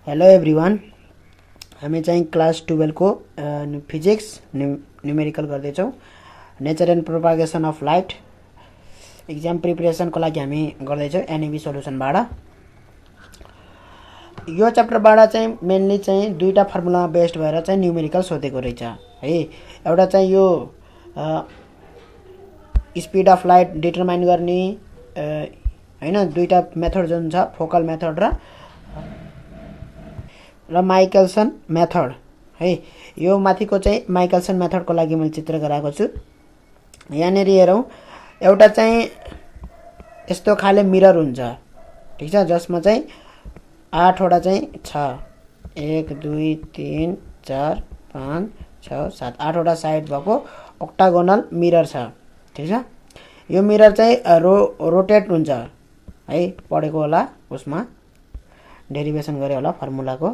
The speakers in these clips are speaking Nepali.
हेलो एभ्रिवान, हामी चाहिँ क्लास 12 को फिजिक्स न्युमेरिकल गर्दैछौँ। Nature and propagation of light exam प्रिपरेसनको लागि हामी गर्दैछौँ एनएबी सोल्युसनबाट। यो च्याप्टरबाट चाहिँ मेनली चाहिँ दुईटा फर्मुला बेस्ड भएर चाहिँ न्युमेरिकल सोधेको रहेछ है। एउटा चाहिँ यो स्पिड अफ लाइट डिटरमाइन गर्ने हैन, दुईटा मेथड जुन छ फोकल मेथड र माइकलसन मेथड है। यो माथिको चाहिँ माइकलसन मेथडको लागि मैले चित्र गराएको छु। यहाँनिर हेरौँ, एउटा चाहिँ यस्तो खाले मिरर हुन्छ, ठीक छ, जसमा चाहिँ 8 वटा चाहिँ छ, 1 2 3 4 5 6 7 8 वटा साइड भएको ओक्टागोनल मिरर छ, ठीक छ। यो मिरर चाहिँ रोटेट हुन्छ है, पढेको होला, उसमा डेरिभेसन गरे होला फर्मुलाको।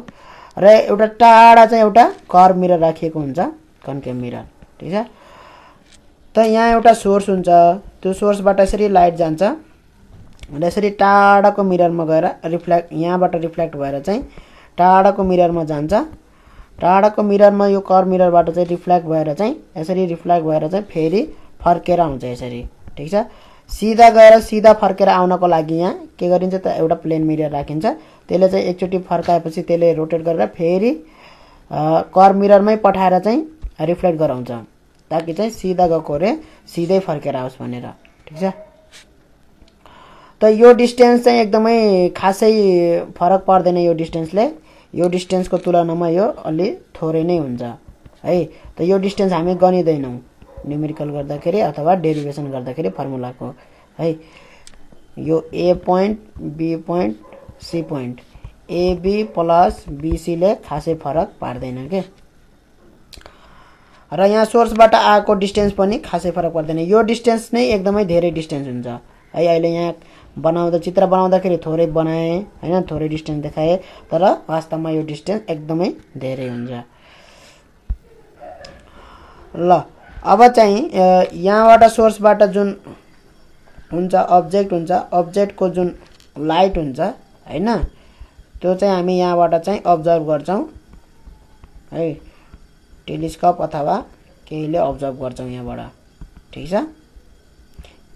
र एउटा टाढा चाहिँ एउटा कर्भ मिरर राखिएको हुन्छ, कन्केभ मिरर, ठीक छ। त यहाँ एउटा सोर्स हुन्छ, त्यो सोर्सबाट यसरी लाइट जान्छ र यसरी टाढाको मिररमा गएर रिफ्लेक्ट, यहाँबाट रिफ्लेक्ट भएर चाहिँ टाढाको मिररमा जान्छ। टाढाको मिररमा यो कर्भ मिररबाट चाहिँ रिफ्लेक्ट भएर चाहिँ यसरी रिफ्लेक्ट भएर चाहिँ फेरि फर्केर आउँछ यसरी, ठीक छ। सिधा गएर सिधा फर्केर आउनको लागि यहाँ के गरिन्छ त, एउटा प्लेन मिरर राखिन्छ। त्यसले चाहिँ एकचोटि फर्काएपछि त्यसले रोटेट गरेर फेरि कर्भ मिररमै पठाएर चाहिँ रिफ्लेक्ट गराउँछ, ताकि चाहिँ सिधा गएको रे सिधै फर्केर आओस् भनेर, ठीक छ। त यो डिस्टेन्स चाहिँ एकदमै खासै फरक पर्दैन। यो डिस्टेन्सले, यो डिस्टेन्सको तुलनामा यो अलि थोरै नै हुन्छ है। त यो डिस्टेन्स हामी गनिँदैनौँ न्युमेरिकल गर्दाखेरि अथवा डेरिभेसन गर्दाखेरि फर्मुलाको है। यो A point, B point, C point, AB plus बीसीले खासै फरक पार्दैन के। र यहाँ सोर्सबाट आएको डिस्टेन्स पनि खासै फरक पर्दैन। यो डिस्टेन्स नै एकदमै धेरै डिस्टेन्स हुन्छ है। अहिले यहाँ बनाउँदा, चित्र बनाउँदाखेरि थोरै बनाएँ हैन, थोरै डिस्टेन्स देखाएँ, तर वास्तवमा यो डिस्टेन्स एकदमै धेरै हुन्छ। ल अब चाहिँ यहाँबाट सोर्सबाट जुन हुन्छ अब्जेक्ट हुन्छ, अब्जेक्टको जुन लाइट हुन्छ हैन, त्यो चाहिँ हामी यहाँबाट चाहिँ अब्जर्भ गर्छौँ है। टेलिस्कोप अथवा केहीले अब्जर्भ गर्छौँ यहाँबाट, ठीक छ,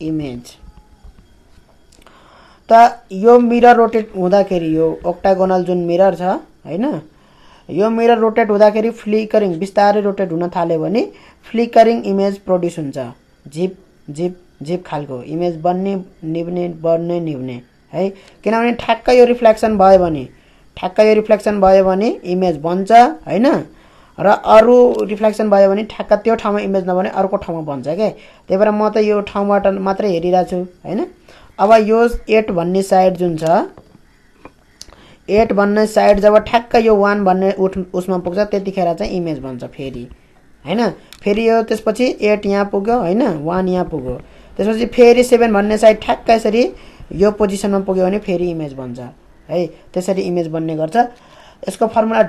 इमेज। त यो मिरर रोटेट हुँदाखेरि, यो ओक्टागोनल जुन मिरर छ हैन, यो मिरर रोटेट हुँदाखेरि फ्लिकरिङ, बिस्तारै रोटेट हुन थाल्यो भने फ्लिकरिङ इमेज प्रोड्युस हुन्छ। झिप झिप झिप खालको इमेज बन्ने निभ्ने, बढ्ने निभ्ने है। किनभने ठ्याक्कै यो रिफ्लेक्सन भयो भने, ठ्याक्कै यो रिफ्लेक्सन भयो भने इमेज बन्छ हैन, र अरू रिफ्लेक्सन भयो भने ठ्याक्क त्यो ठाउँमा इमेज नबने अर्को ठाउँमा बन्छ के। त्यही भएर म त यो ठाउँबाट मात्रै हेरिरहेको छु हैन। अब यो 8 भन्ने साइड जुन छ, 8 भन्ने साइड जब ठ्याक्क यो 1 भन्ने उसमा पुग्छ त्यतिखेर चाहिँ इमेज बन्छ फेरि हैन। फेरि यो त्यसपछि 8 यहाँ पुग्यो हैन, 1 यहाँ पुग्यो, त्यसपछि फेरि 7 भन्ने साइड ठ्याक्क यसरी यो पोजिसनमा पुग्यो भने फेरि इमेज बन्छ है। त्यसरी इमेज बन्ने गर्छ। यसको फर्मुला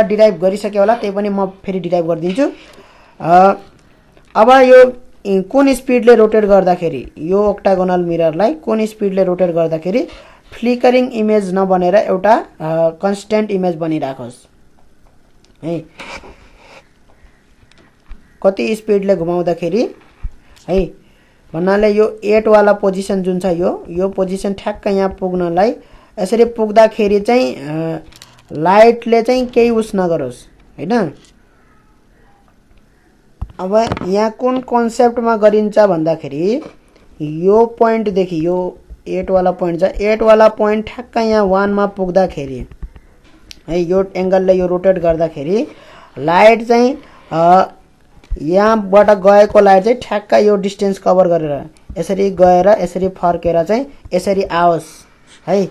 डिराइभ गरिसक्यो होला, त्यही पनि म फेरि डिराइभ गरिदिन्छु। अब यो कुन स्पिडले रोटेट गर्दाखेरि, यो ओक्टागोनल मिररलाई कुन स्पिडले रोटेट गर्दाखेरि फ्लिकरिङ इमेज नबनेर एउटा कन्स्टेन्ट इमेज बनिराखोस् है। कति स्पिडले घुमाउँदाखेरि है भन्नाले यो 8 वाला पोजिसन जुन छ, यो पोजिसन ठ्याक्क यहाँ पुग्नलाई यसरी पुग्दाखेरि चाहिँ लाइटले चाहिँ केही उस नगरोस् हैन। अब यहाँ कुन कन्सेप्टमा गरिन्छ भन्दाखेरि, यो पोइन्टदेखि, यो 8 वाला पोइन्ट छ, 8 वाला पोइन्ट ठ्याक्क यहाँ 1 मा पुग्दाखेरि है, यो एङ्गलले यो रोटेट गर्दाखेरि लाइट चाहिँ यहाँबाट गएको लाइट चाहिँ ठ्याक्क यो डिस्टेन्स कभर गरेर यसरी गएर यसरी फर्केर चाहिँ यसरी आओस् है।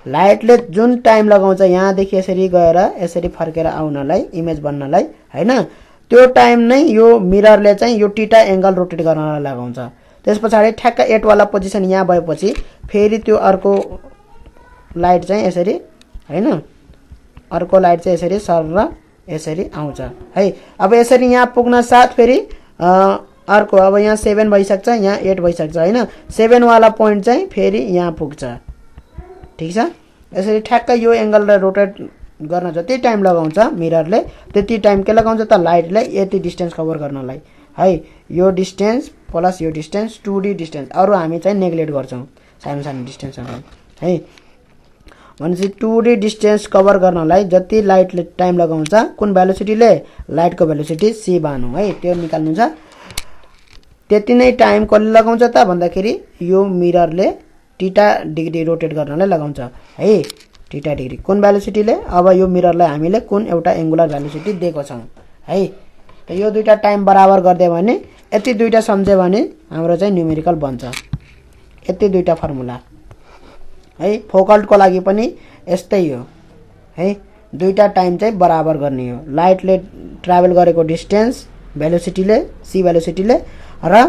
लाइटले जुन टाइम लगाउँछ यहाँदेखि यसरी गएर यसरी फर्केर आउनलाई, इमेज बन्नलाई हैन, त्यो टाइम नै यो मिररले चाहिँ यो टीटा एङ्गल रोटेट गर्नलाई लगाउँछ। त्यस पछाडि ठ्याक्क 8 वाला पोजिसन यहाँ भएपछि फेरि त्यो अर्को लाइट चाहिँ यसरी हैन, अर्को लाइट चाहिँ यसरी सर यसरी आउँछ है। अब यसरी यहाँ पुग्न साथ फेरि अर्को, अब यहाँ 7 भइसक्छ, यहाँ 8 भइसक्छ हैन, 7 वाला पोइन्ट चाहिँ फेरि यहाँ पुग्छ, ठीक छ। यसरी ठ्याक्क यो एंगललाई रोटेट गर्न जति टाइम लगाउँछ मिररले त्यति टाइम के लगाउँछ त लाइटले यति डिस्टेन्स कभर गर्नलाई है। यो डिस्टेन्स प्लस यो डिस्टेन्स 2D डिस्टेन्स अरु हामी चाहिँ नेग्लेक्ट गर्छौं सानो सानो डिस्टेन्सहरु है। भनेपछि 2D डिस्टेन्स कभर गर्नलाई जति लाइटले टाइम लगाउँछ कुन भेलोसिटीले लाइटको भेलोसिटी c बानु है त्यो निकाल्नु छ। त्यति नै टाइम कसले लगाउँछ त भन्दाखेरि यो मिररले थीटा डिग्री रोटेट गर्नलाई लगाउँछ है। थीटा डिग्री कुन भेलोसिटीले अब यो मिररलाई हामीले कुन एउटा एंगुलर भेलोसिटी दिएको छौं है। त यो दुईटा टाइम बराबर गर्दै भने यति दुईटा सम्झे भने हाम्रो चाहिँ न्यूमेरिकल बन्छ। यति दुईटा फर्मुला है। फोकल्टको लागि पनि यस्तै हो है। दुईटा टाइम चाहिँ बराबर गर्ने हो। लाइटले ट्राभल गरेको डिस्टेन्स भेलोसिटीले c भेलोसिटीले र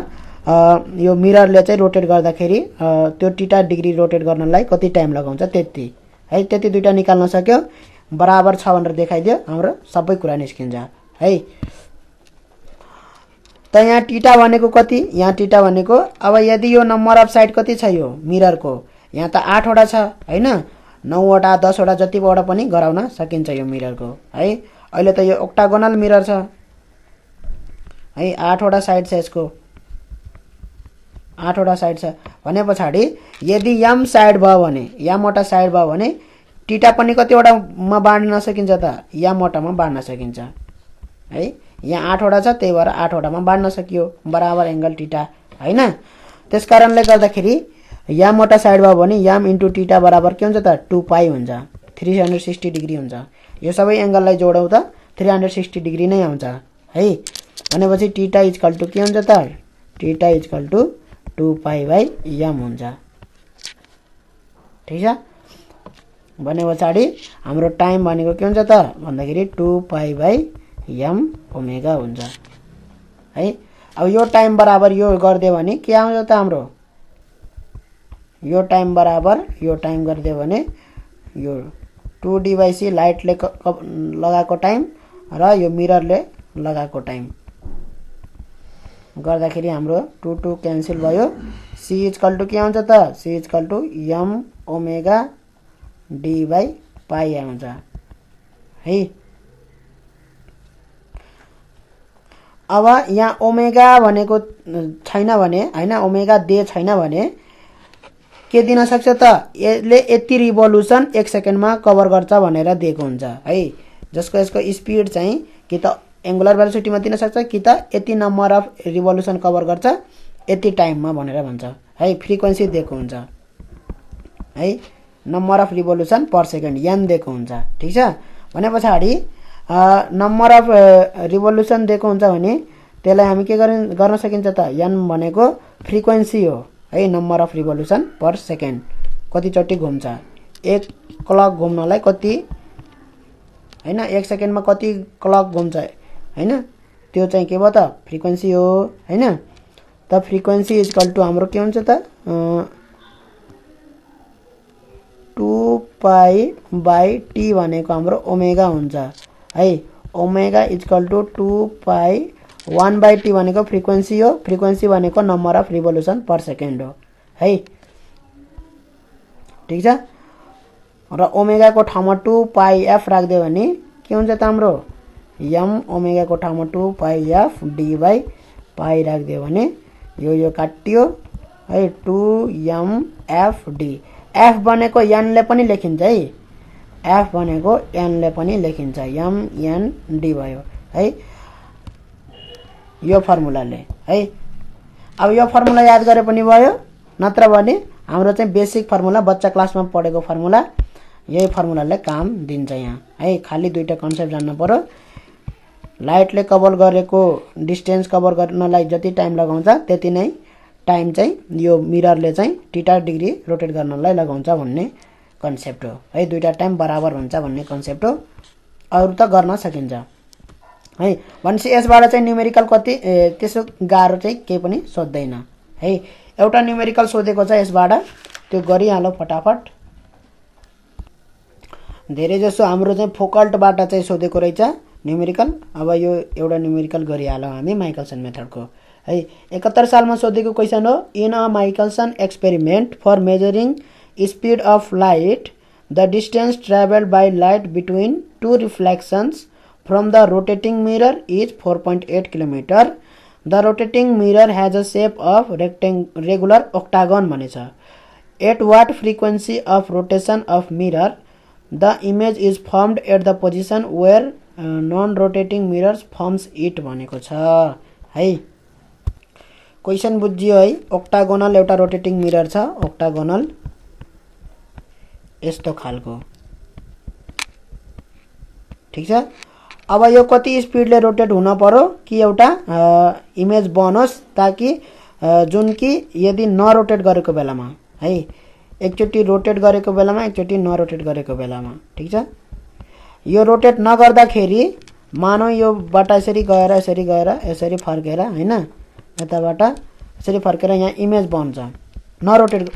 यो मिररले चाहिँ रोटेट गर्दाखेरि त्यो थीटा डिग्री रोटेट गर्नलाई कति टाइम लगाउँछ त्यति है। त्यति दुईटा निकाल्न सक्यो बराबर छ भनेर देखाइदियो हाम्रो सबै कुरा निस्किन्छ है। त यहाँ थीटा भनेको कति यहाँ थीटा भनेको अब यदि यो नम्बर अफ साइड कति छ यो मिररको यहाँ त 8 वटा छ हैन 9 वटा 10 वटा जतिबाट पनि गराउन सकिन्छ यो मिररको है। अहिले त यो ओक्टागोनल मिरर छ है 8 वटा साइड छ यसको 8 वटा साइड छ भने पछाडी यदि m साइड भयो भने m वटा साइड भयो भने थीटा पनि कति वटा मा बाँड्न सकिन्छ त m वटामा बाँड्न सकिन्छ है। यहाँ 8 वटा छ त्यही भएर 8 वटामा बाँड्न सकियो बराबर एंगल थीटा हैन। त्यसकारणले गर्दाखेरि m वटा साइड भयो भने m * थीटा बराबर के हुन्छ त 2 पाई हुन्छ 360 डिग्री हुन्छ। यो सबै एंगललाई जोडौ त 360 डिग्री नै आउँछ है। भनेपछि थीटा = के हुन्छ त थीटा = 2 पाई बाइ m हुन्छ ठीक छ। भने पछाडी हाम्रो टाइम भनेको के हुन्छ त भन्दाखेरि 2 पाई बाइ m ओमेगा हुन्छ है। अब यो टाइम बराबर यो गर्दियो भने के आउँछ त हाम्रो यो टाइम बराबर यो टाइम गर्दियो भने यो 2d/c लाइटले लगाएको टाइम र यो मिररले लगाएको टाइम गर्दाखेरि हाम्रो 2 2 क्यान्सल भयो। c = के आउँछ त c = m ओमेगा d/पाई आउँछ है। अब यहाँ ओमेगा भनेको छैन भने हैन ओमेगा दे छैन भने के दिन सक्छ त यसले यति रिभोल्युसन 1 सेकेन्डमा कभर गर्छ भनेर दिएको हुन्छ है। जसको यसको स्पिड चाहिँ कि त एंगुलर भेलोसिटीमा दिन सक्छ कि त यति नम्बर अफ रिभोल्युसन कभर गर्छ यति टाइममा भनेर भन्छ है। फ्रिक्वेन्सी दिएको हुन्छ है number of revolution per second n दिएको हुन्छ ठीक छ। भने पछाडी नम्बर अफ रिभोल्युसन दिएको हुन्छ भने त्यसलाई हामी के गर्न सकिन्छ त n भनेको फ्रिक्वेन्सी हो है। Number of revolution per second कति चोटी घुम्छ एक क्लक घुम्नलाई कति हैन 1 सेकेन्डमा कति क्लक घुम्छ हैन त्यो चाहिँ के भयो त फ्रिक्वेन्सी हो हैन। त फ्रिक्वेन्सी = हाम्रो के हुन्छ त 2 पाई बाइ t भनेको हाम्रो ओमेगा हुन्छ है। ओमेगा = 2 पाई 1/t भनेको फ्रिक्वेन्सी हो। फ्रिक्वेन्सी भनेको number of revolution per second हो है ठीक छ। र ओमेगा को ठाउँमा 2 पाई f राख्दियो भने के हुन्छ त हाम्रो m ओमेगा को ठाउँमा 2 पाई f d/पाई राख्दियो भने यो काटियो है 2m f d। f भनेको n ले पनि लेखिन्छ है f भनेको n ले पनि लेखिन्छ m n d भयो है यो फर्मुलाले है। अब यो फर्मुला याद गरे पनि भयो नत्र भने हाम्रो चाहिँ बेसिक फर्मुला बच्चा क्लासमा पढेको फर्मुला यही फर्मुलाले काम दिन्छ यहाँ है। खाली दुईटा कन्सेप्ट जान्न पर्यो। लाइटले कभर गरेको डिस्टेन्स कभर गर्नलाई जति टाइम लगाउँछ त्यति नै टाइम चाहिँ यो मिररले चाहिँ थीटा डिग्री रोटेट गर्नलाई लगाउँछ भन्ने कन्सेप्ट हो है। दुईटा टाइम बराबर हुन्छ भन्ने कन्सेप्ट हो। अरु त गर्न सकिन्छ है। भनेपछि यसबाट चाहिँ न्यूमेरिकल कति त्यसो गाह्रो चाहिँ केही पनि सोध्दैन है। एउटा न्यूमेरिकल सोधेको छ यसबाट त्यो गरिहालौ फटाफट। धेरै जसो हाम्रो चाहिँ फोकल्टबाट चाहिँ सोधेको रहेछ न्यूमेरिकल। अब यो एउटा न्यूमेरिकल गरिहालौ हामी माइकलसन मेथडको है। 71 सालमा सोधेको क्वेशन हो in a Michelson experiment for measuring speed of light The distance traveled by light between two reflections from the rotating mirror is 4.8 km. The rotating mirror has a shape of regular octagon भनेछ. At what frequency of rotation of mirror the image is formed at the position where non-rotating mirrors forms it भनेको छ है. क्वेशन बुझ्यो है. octagonal एउटा रोटेटिङ मिरर छ. octagonal यस्तो खालको. ठीक छ. अब यो कति स्पिडले रोटेट हुन पर्यो कि एउटा इमेज बनोस् ताकि जुन कि यदि नरोटेट गरेको बेलामा है एकचोटी रोटेट गरेको बेलामा एकचोटी नरोटेट गरेको बेलामा. ठीक छ. यो रोटेट नगर्दाखेरि मानौ यो बाट यसरी गएर यसरी फर्केर हैन यताबाट यसरी फर्केर यहाँ इमेज बन्छ.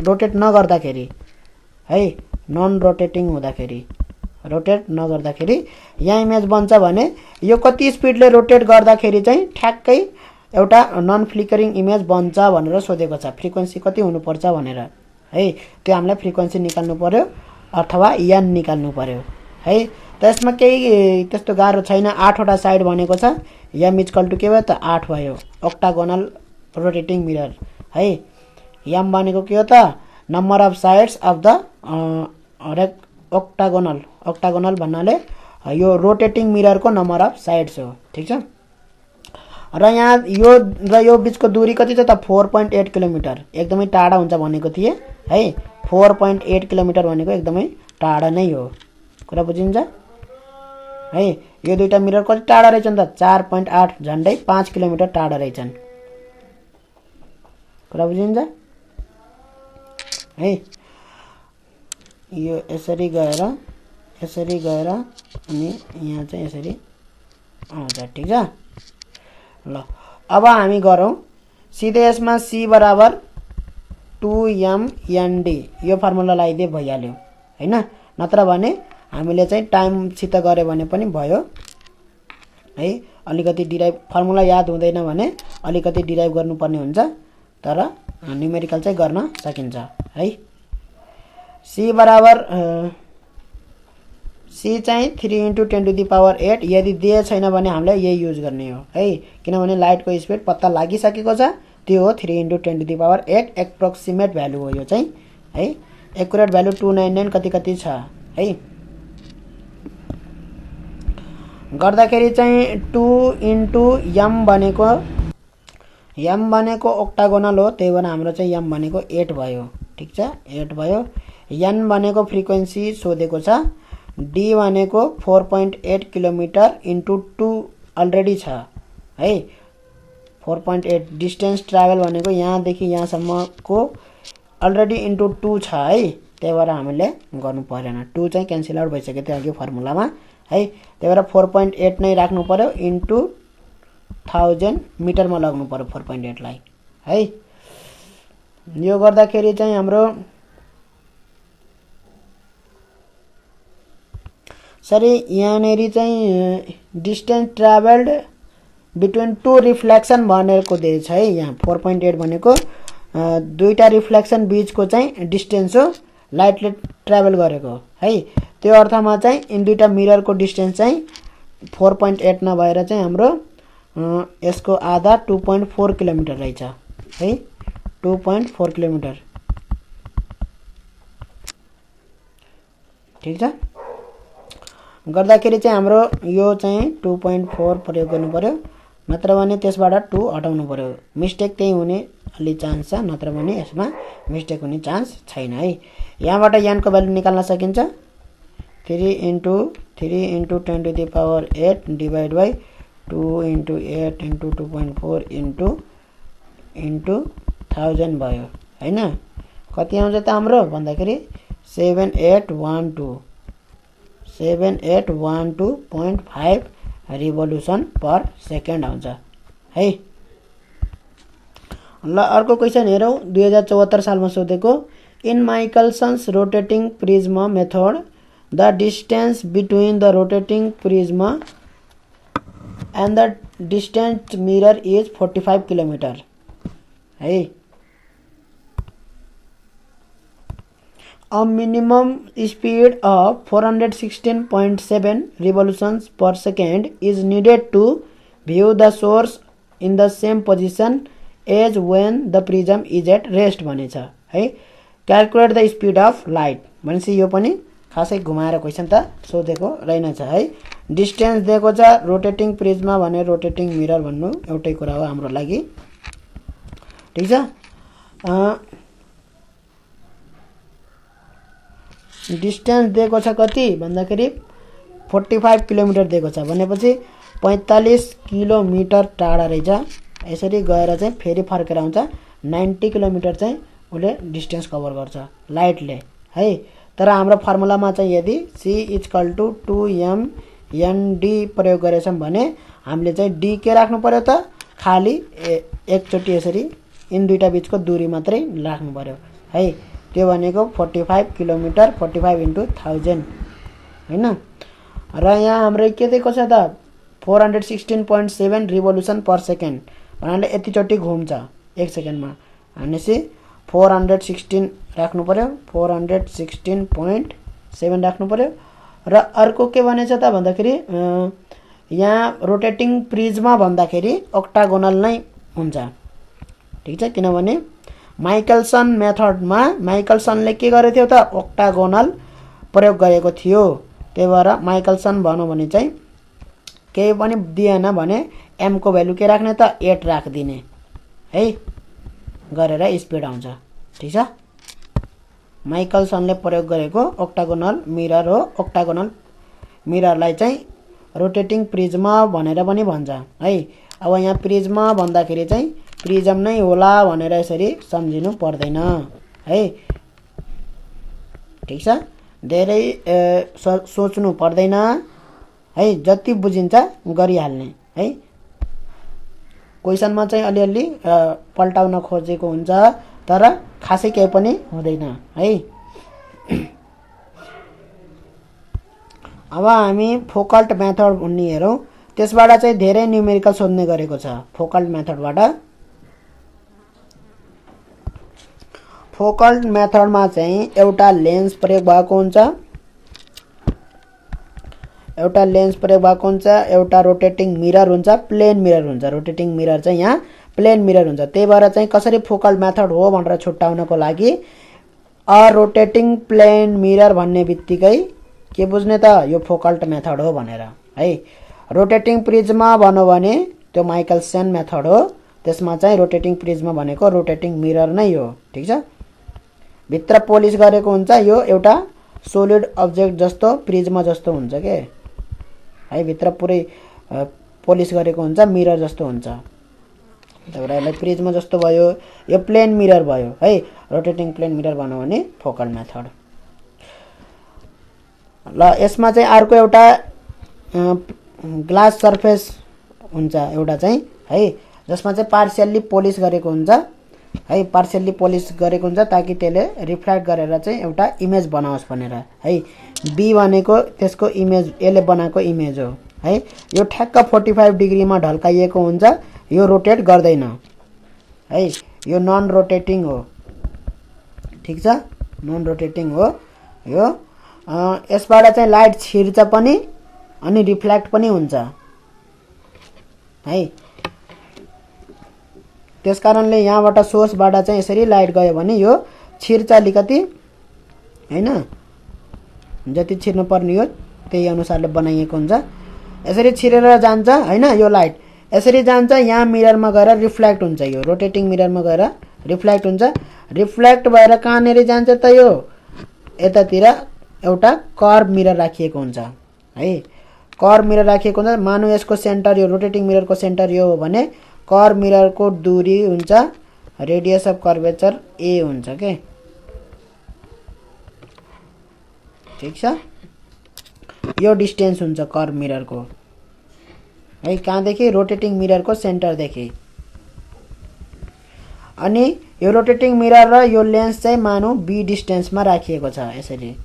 रोटेट नगर्दाखेरि है नन रोटेटिङ हुँदाखेरि रोटेट नगर्दाखेरि यहाँ इमेज बन्छ भने यो कति स्पिडले रोटेट गर्दाखेरि चाहिँ ठ्याक्कै एउटा नन फ्लिकरिङ इमेज बन्छ भनेर सोधेको छ. फ्रिक्वेन्सी कति हुनुपर्छ भनेर है त्यो हामीलाई फ्रिक्वेन्सी निकाल्नु पर्यो अथवा यान निकाल्नु पर्यो है. त्यसमा केही त्यस्तो गाह्रो छैन. 8 वटा साइड भनेको छ. याम इक्वल टु के भयो त 8 भयो. octagonal रोटेटिङ मिरर है. याम भनेको के हो त number of sides of the octagonal भन्नाले यो रोटेटिङ मिररको नम्बर अफ साइड्स हो. ठीक छ. र यहाँ यो बीचको दूरी कति छ त 4.8 किलोमिटर. एकदमै टाढा हुन्छ भनेको थिए है. 4.8 किलोमिटर भनेको एकदमै टाढा नै हो. कुरा बुझिन्छ है. यो दुईटा मिरर कति टाढा रहेछन् त 4.8 झन्डै 5 किलोमिटर टाढा रहेछन्. कुरा बुझिन्छ है. यो यसरी गएर अनि यहाँ चाहिँ यसरी आउँछ. ठीक छ. ल अब हामी गरौँ सिधै यसमा c बराबर 2mnd यो फर्मुला लगाइदिए भइहाल्यो हैन. नत्र भने हामीले चाहिँ टाइम सित गरे भने पनि भयो है. अलिकति डिराइभ फर्मुला याद हुँदैन भने अलिकति डिराइभ गर्नुपर्ने हुन्छ तर न्युमेरिकल चाहिँ गर्न सकिन्छ है. c बराबर c चाहिँ 3 × 10⁸ यदि दिए छैन भने हामीले यही युज गर्ने हो है. किनभने लाइटको स्पिड पत्ता लागिसकेको छ. त्यो हो 3 × 10⁸. एप्रोक्सिमेट भ्यालु हो यो चाहिँ है. एक्युरेट भ्यालु 299 कति छ है. गर्दाखेरि चाहिँ 2 × m भनेको octagonal हो. त्यही भएर हाम्रो चाहिँ m भनेको 8 भयो. ठीक छ. 8 भयो. n भनेको फ्रिक्वेन्सी सोधेको छ. d भनेको 4.8 किलोमिटर इन्टु 2 अलरेडी छ है. 4.8 डिस्टेन्स ट्राभल भनेको यहाँदेखि यहाँसम्मको अलरेडी इन्टु 2 छ है. त्यही भएर हामीले गर्नु परेन. 2 चाहिँ क्यान्सल आउट भइसक्यो त्यो अघि फर्मुलामा है. त्यही भएर 4.8 नै राख्नु पर्यो इन्टु 1000 मिटरमा लाग्नु पर्यो 4.8 लाई है. यो गर्दाखेरि चाहिँ हाम्रो सरी यहाँनेरि चाहिँ distance travelled between two reflection भनेको दिएछ है. यहाँ 4.8 भनेको दुईटा रिफ्लेक्सन बीचको चाहिँ डिस्टेन्स हो लाइटले ट्राभल गरेको है. त्यो अर्थमा चाहिँ इन दुईटा मिररको डिस्टेन्स चाहिँ 4.8 नभएर चाहिँ हाम्रो यसको आधा 2.4 किलोमिटर रहेछ है. 2.4 किलोमिटर. ठीक छ. गर्दाखेरि चाहिँ हाम्रो यो चाहिँ 2.4 प्रयोग गर्नु पर्यो. नत्र भने त्यसबाट 2 हटाउनु पर्यो. मिस्टेक त्यही हुने अलि चान्स छ. नत्र भने यसमा मिस्टेक हुने चान्स छैन है. यहाँबाट यानको भ्यालु निकाल्न सकिन्छ. 3 × 10⁸ डिभाइड बाइ 2 × 8 × 2.4 इन्टु 1000 भयो हैन. कति आउँछ त हाम्रो भन्दाखेरि 7812.5 रिभोल्युसन पर सेकेन्ड आउँछ है. ल अर्को क्वेशन हेरौँ. 2074 सालमा सोधेको. In Michelson's rotating prism method the distance between the rotating prism and the distance mirror is 45 kilometre है. a minimum speed of 416.7 revolutions per second is needed to view the source in the same position as when the prism is at rest भनेछ है। Calculate the speed of light भनेपछि यो पनि खासै घुमाएर क्वेशन त सोधेको रहेनछ है। डिस्टेन्स दिएको छ रोटेटिङ प्रिज्मा भने रोटेटिङ मिरर भन्नु एउटै कुरा हो हाम्रो लागि, ठीक छ। डिस्टेन्स दिएको छ कति भन्दाखेरि 45 किलोमिटर दिएको छ भनेपछि 45 किलोमिटर टाढा रहेछ। यसरी गएर चाहिँ फेरि फर्केर आउँछ 90 किलोमिटर चाहिँ उसले डिस्टेन्स कभर गर्छ लाइटले है। तर हाम्रो फर्मुलामा चाहिँ यदि c = 2m nd प्रयोग गरेछौं भने हामीले चाहिँ d के राख्नु पर्यो त खाली एकचोटी यसरी इन दुईटा बीचको दूरी मात्रै राख्नु पर्यो है। त्यो भनेको 45 किलोमिटर 45 × 1000 हैन। र यहाँ हाम्रो के दिएको छ त 416.7 रिभोल्युसन पर सेकेन्ड भन्नाले यतिचोटी घुम्छ एक सेकेन्डमा भनेपछि 416 राख्नु पर्यो 416.7 राख्नु पर्यो। र अर्को के भनेछ त भन्दाखेरि यहाँ रोटेटिङ प्रिज्मा भन्दाखेरि ऑक्टागोनल नै हुन्छ, ठीक छ। किनभने माइकलसन मेथडमा माइकलसनले के गरेको थियो त ऑक्टागोनल प्रयोग गरेको थियो, त्यही भएर माइकलसन भनौं भने चाहिँ केही पनि दिएन भने m को भ्यालु के राख्ने त 8 राखिदिने है गरेर स्पिड आउँछ, ठीक छ। माइकलसनले प्रयोग गरेको ऑक्टागोनल मिरर हो। ऑक्टागोनल मिररलाई चाहिँ रोटेटिङ प्रिज्मा भनेर पनि भन्छ है। अब यहाँ प्रिज्मा भन्दाखेरि चाहिँ प्रिज्म नै होला भनेर यसरी सम्झिनु पर्दैन है, ठीक छ। धेरै सोच्नु पर्दैन है, जति बुझिन्छ गरिहाल्ने है। क्वेशनमा चाहिँ अलिअलि पल्टाउन खोजेको हुन्छ तर खासै केही पनि हुँदैन है। अब हामी फोकल्ट मेथड भन्ने हेरौं, त्यसबाट चाहिँ धेरै न्यूमेरिकल सोध्ने गरेको छ। फोकल्ट मेथडबाट फोकल्ट मेथडमा चाहिँ एउटा लेन्स प्रयोग भएको हुन्छ, एउटा रोटेटिङ मिरर हुन्छ, प्लेन मिरर हुन्छ। रोटेटिङ मिरर चाहिँ यहाँ प्लेन मिरर हुन्छ, त्यही भएर चाहिँ कसरी फोकल्ट मेथड हो भनेर छुट्याउनको लागि अ रोटेटिङ प्लेन मिरर भन्ने बित्तिकै के बुझ्ने त यो फोकल्ट मेथड हो भनेर है। रोटेटिङ प्रिज्मा भन्यो भने त्यो माइकलसन मेथड हो, त्यसमा चाहिँ रोटेटिङ प्रिज्मा भनेको रोटेटिङ मिरर नै हो, ठीक छ। भित्र पोलिस गरेको हुन्छ, यो एउटा सोलिड अब्जेक्ट जस्तो प्रिज्मा जस्तो हुन्छ के है, भित्र पुरै पोलिस गरेको हुन्छ, मिरर जस्तो हुन्छ। त्यही भएर प्रिज्मा जस्तो भयो, यो प्लेन मिरर भयो है। रोटेटिङ प्लेन मिरर भन्यो भने फोकल मेथड। ल यसमा चाहिँ अर्को एउटा ग्लास सर्फेस हुन्छ एउटा चाहिँ है, जसमा चाहिँ पार्शियल्ली पोलिस गरेको हुन्छ है, पार्शियल्ली पोलिस गरेको हुन्छ ताकि त्यसले रिफ्लेक्ट गरेर चाहिँ एउटा इमेज बनाओस् भनेर है। बी भनेको त्यसको इमेज, यसले बनाएको इमेज हो है। यो ठ्याक्क 45 डिग्रीमा ढल्काइएको हुन्छ, यो रोटेट गर्दैन है, यो नन रोटेटिङ हो, ठीक छ, नन रोटेटिङ हो यो। यसबाट चाहिँ लाइट छिर्छ पनि अनि रिफ्लेक्ट पनि हुन्छ है। त्यसकारणले यहाँबाट सोर्सबाट चाहिँ यसरी लाइट गयो भने यो छिर्छ अलिकति हैन, जति छिर्नु पर्ने हो त्यही अनुसारले बनाइएको हुन्छ। यसरी छिरेर जान्छ हैन, यो लाइट यसरी जान्छ, यहाँ मिररमा गएर रिफ्लेक्ट हुन्छ, यो रोटेटिङ मिररमा गएर रिफ्लेक्ट हुन्छ। रिफ्लेक्ट भएर कहाँनेरि जान्छ त यो यतातिर एउटा कर्भ मिरर राखिएको हुन्छ है। कर्भ मिरर राखिएको हुन्छ, मानौ यसको सेन्टर यो रोटेटिङ मिररको सेन्टर यो हो भने कर्भ मिररको दूरी हुन्छ रेडियस अफ कर्वेचर a हुन्छ के, ठीक छ। यो डिस्टेन्स हुन्छ कर्भ मिररको है, कहाँदेखि रोटेटिङ मिररको सेन्टरदेखि। अनि यो रोटेटिङ मिरर र यो लेन्स चाहिँ मानौ b डिस्टेन्समा राखिएको छ, यसरी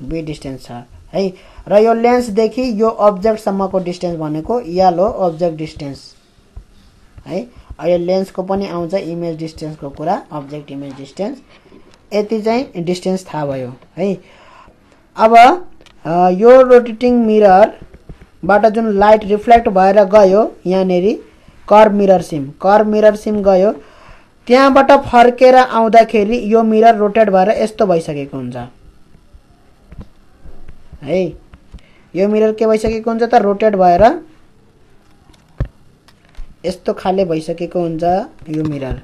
b डिस्टेन्स छ है। र यो लेन्सदेखि यो अब्जेक्टसम्मको डिस्टेन्स भनेको l हो, अब्जेक्ट डिस्टेन्स है। यो लेन्सको पनि आउँछ इमेज डिस्टेन्सको कुरा, अब्जेक्ट इमेज डिस्टेन्स। यति चाहिँ डिस्टेन्स थाहा भयो है। अब यो रोटेटिङ मिररबाट जुन लाइट रिफ्लेक्ट भएर गयो यहाँनेरि कर्भ मिरर सिम गयो, त्यहाँबाट फर्केर आउँदाखेरि यो मिरर रोटेट भएर यस्तो भइसकेको हुन्छ है। यो मिरर के भइसकेको हुन्छ त रोटेट भएर यस्तो खाले भइसकेको हुन्छ यो मिरर।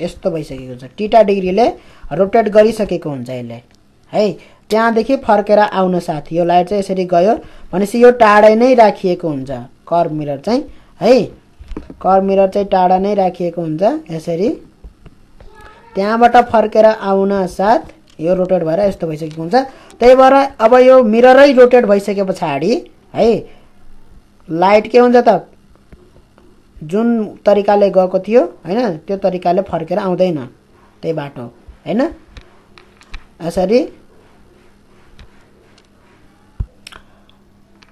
यस्तो भइसकेको छ, थीटा डिग्रीले रोटेट गरिसकेको हुन्छ यसले है। त्यहाँदेखि फर्केर आउन साथ यो लाइट चाहिँ यसरी गयो भनेपछि यो टाढै नै राखिएको हुन्छ कर्भ मिरर चाहिँ है। कर्भ मिरर चाहिँ टाढा नै राखिएको हुन्छ यसरी। त्यहाँबाट फर्केर आउन साथ यो रोटेट भएर यस्तो भइसकेको हुन्छ। त्यही भएर अब यो मिररै रोटेट भइसके पछाडि है लाइट के हुन्छ त जुन तरिकाले गएको थियो हैन त्यो तरिकाले फर्केर आउँदैन त्यही बाटो हैन। यसरी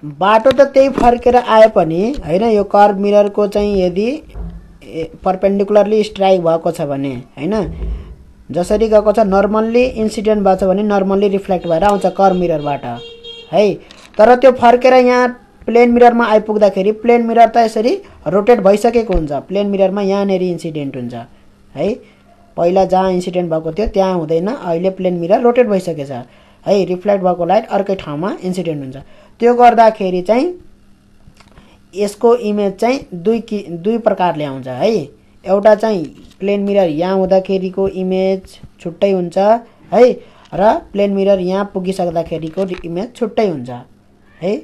बाटो त त्यही फर्केर आए पनि हैन यो कर्भ मिररको चाहिँ यदि परपेन्डिकुलरली स्ट्राइक भएको छ भने हैन जसरी गएको छ नर्मल्ली इन्सिडेन्ट भएको छ भने नर्मल्ली रिफ्लेक्ट भएर आउँछ कर्भ मिररबाट है। तर त्यो फर्केर यहाँ प्लेन मिररमा आइपुग्दाखेरि प्लेन मिरर त यसरी रोटेट भइसकेको हुन्छ। प्लेन मिररमा यहाँनेरि इन्सिडेन्ट हुन्छ है। पहिला जहाँ इन्सिडेन्ट भएको थियो त्यहाँ हुँदैन, अहिले प्लेन मिरर रोटेट भइसकेछ है। रिफ्लेक्ट भएको लाइट अर्कै ठाउँमा इन्सिडेन्ट हुन्छ। त्यो गर्दाखेरि चाहिँ यसको इमेज चाहिँ दुई प्रकारले आउँछ है। एउटा चाहिँ प्लेन मिरर यहाँ हुँदाखेरिको इमेज छुट्टै हुन्छ है र प्लेन मिरर यहाँ पुगिसक्दाखेरिको इमेज छुट्टै हुन्छ है।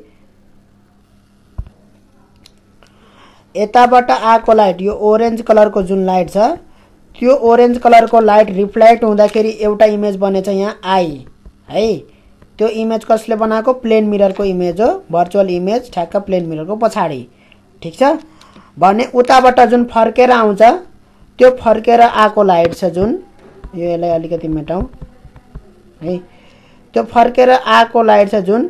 यताबाट आएको लाइट यो ओरेन्ज कलरको जुन लाइट छ त्यो ओरेन्ज कलरको लाइट रिफ्लेक्ट हुँदाखेरि एउटा इमेज बनेछ यहाँ आई है। त्यो इमेज कसले बनाएको? प्लेन मिररको इमेज हो, भर्चुअल इमेज ठ्याक्क प्लेन मिररको पछाडि। ठीक छ भने उताबाट जुन फर्केर आउँछ त्यो फर्केर आएको लाइट छ जुन यो यसलाई अलिकति मेटाउँ है। त्यो फर्केर आएको लाइट छ जुन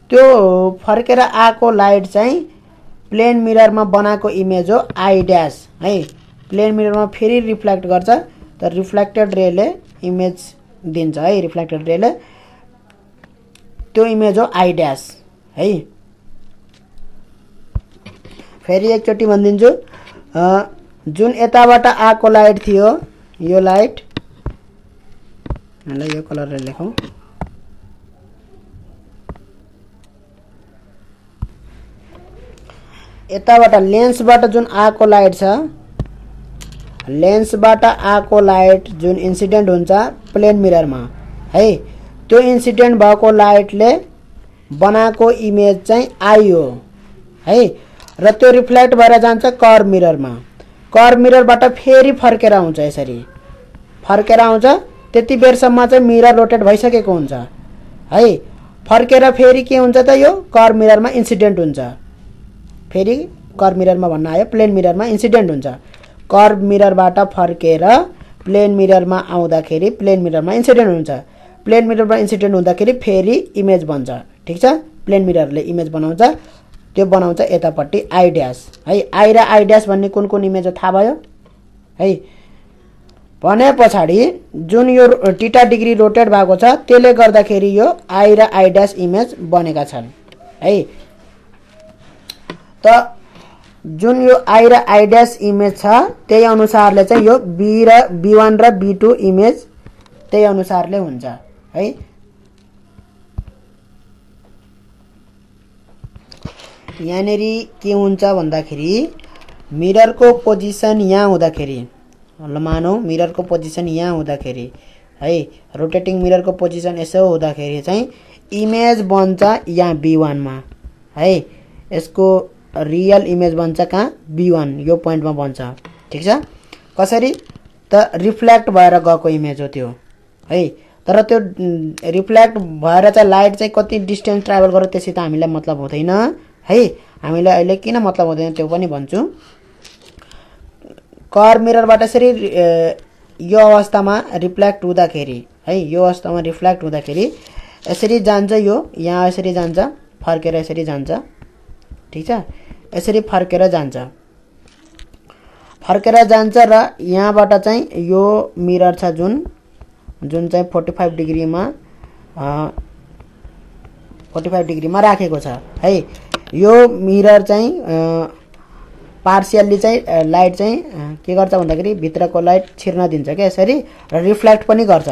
त्यो फर्केर आएको लाइट चाहिँ प्लेन मिररमा बनाएको इमेज हो आई ड्यास है। प्लेन मिररमा फेरि रिफ्लेक्ट गर्छ त रिफ्लेक्टेड रेले इमेज दिन्छ है। रिफ्लेक्टेड रेले त्यो इमेज हो आई ड्यास है। फेरि एकचोटि भनिदिन्छु जुन यताबाट आएको लाइट थियो यो लाइट यसलाई यो कलरले लेखौँ यताबाट लेन्सबाट जुन आएको लाइट छ लेन्सबाट आएको लाइट जुन इन्सिडेन्ट हुन्छ प्लेन मिररमा है त्यो इन्सिडेन्ट भएको लाइटले बनाएको इमेज चाहिँ आई हो है र त्यो रिफ्लेक्ट भएर जान्छ कर्भ मिररमा। कर्भ मिररबाट फेरि फर्केर आउँछ यसरी फर्केर आउँछ त्यति बेरसम्म चाहिँ मिरर रोटेट भइसकेको हुन्छ है। फर्केर फेरि के हुन्छ त यो कर्भ मिररमा इन्सिडेन्ट हुन्छ। फेरि कर्भ मिररमा भन्न आयो प्लेन मिररमा इन्सिडेन्ट हुन्छ। कर्भ मिररबाट फर्केर प्लेन मिररमा आउँदाखेरि प्लेन मिररमा इन्सिडेन्ट हुन्छ। प्लेन मिररमा इन्सिडेन्ट हुँदाखेरि फेरि इमेज बन्छ। ठीक छ प्लेन मिररले इमेज बनाउँछ त्यो बनाउँछ यतापट्टि आई ड्यास है। आई र आई ड्यास भन्ने कुन कुन इमेज हो थाहा भयो है। भने पछाडि जुन यो थीटा डिग्री रोटेट भएको छ त्यसले गर्दाखेरि यो आई र आई ड्यास इमेज बनेका छन् है। त जुन यो आई र आई ड्यास इमेज छ त्यही अनुसारले चाहिँ यो B1 र B2 इमेज त्यही अनुसारले हुन्छ है। यहाँनेरि के हुन्छ भन्दाखेरि मिररको पोजिसन यहाँ हुँदाखेरि मानौ मिररको पोजिसन यहाँ हुँदाखेरि है रोटेटिङ मिररको पोजिसन यसो हुँदाखेरि चाहिँ इमेज बन्छ यहाँ B1 मा है। यसको रियल इमेज बन्छ कहाँ B1 यो पोइन्टमा बन्छ। ठीक छ कसरी त रिफ्लेक्ट भएर गएको इमेज हो त्यो है। तर त्यो रिफ्लेक्ट भएर चाहिँ लाइट चाहिँ कति डिस्टेन्स ट्राभल गर्यो त्यसै त हामीलाई मतलब हुँदैन है। हामीलाई अहिले किन मतलब हुँदैन त्यो पनि भन्छु। कर्भ मिररबाट यसरी यो अवस्थामा रिफ्लेक्ट हुँदाखेरि है यो अवस्थामा रिफ्लेक्ट हुँदाखेरि यसरी जान्छ यो यहाँ यसरी जान्छ फर्केर यसरी जान्छ। ठीक छ यसरी फर्केर जान्छ र यहाँबाट चाहिँ यो मिरर छ जुन चाहिँ 45 डिग्रीमा 45 डिग्रीमा राखेको छ है। यो मिरर चाहिँ पार्शियल्ली चाहिँ लाइट चाहिँ के गर्छ भन्दाखेरि भित्रको लाइट छिर्न दिन्छ के यसरी र रिफ्लेक्ट पनि गर्छ।